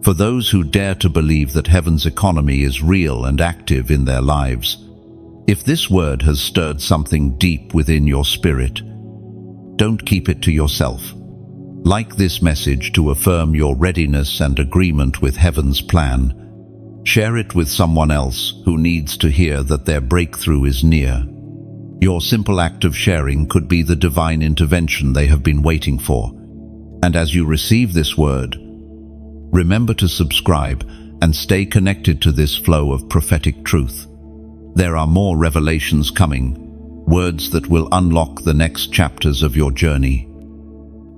Speaker 1: for those who dare to believe that heaven's economy is real and active in their lives. If this word has stirred something deep within your spirit, don't keep it to yourself. Like this message to affirm your readiness and agreement with heaven's plan. Share it with someone else who needs to hear that their breakthrough is near. Your simple act of sharing could be the divine intervention they have been waiting for. And as you receive this word, remember to subscribe and stay connected to this flow of prophetic truth. There are more revelations coming, words that will unlock the next chapters of your journey.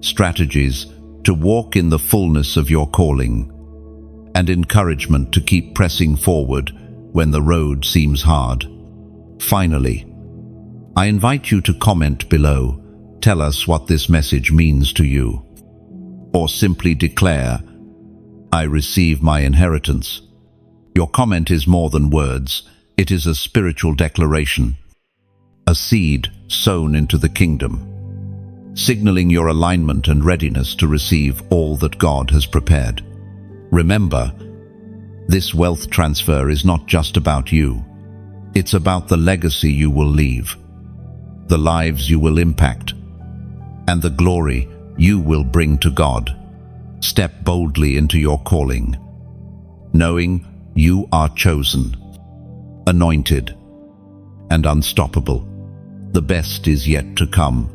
Speaker 1: Strategies to walk in the fullness of your calling, and encouragement to keep pressing forward when the road seems hard. Finally, I invite you to comment below. Tell us what this message means to you, or simply declare, "I receive my inheritance." Your comment is more than words, it is a spiritual declaration, a seed sown into the kingdom, signaling your alignment and readiness to receive all that God has prepared. Remember, this wealth transfer is not just about you. It's about the legacy you will leave, the lives you will impact, and the glory you will bring to God. Step boldly into your calling, knowing you are chosen, anointed, and unstoppable. The best is yet to come.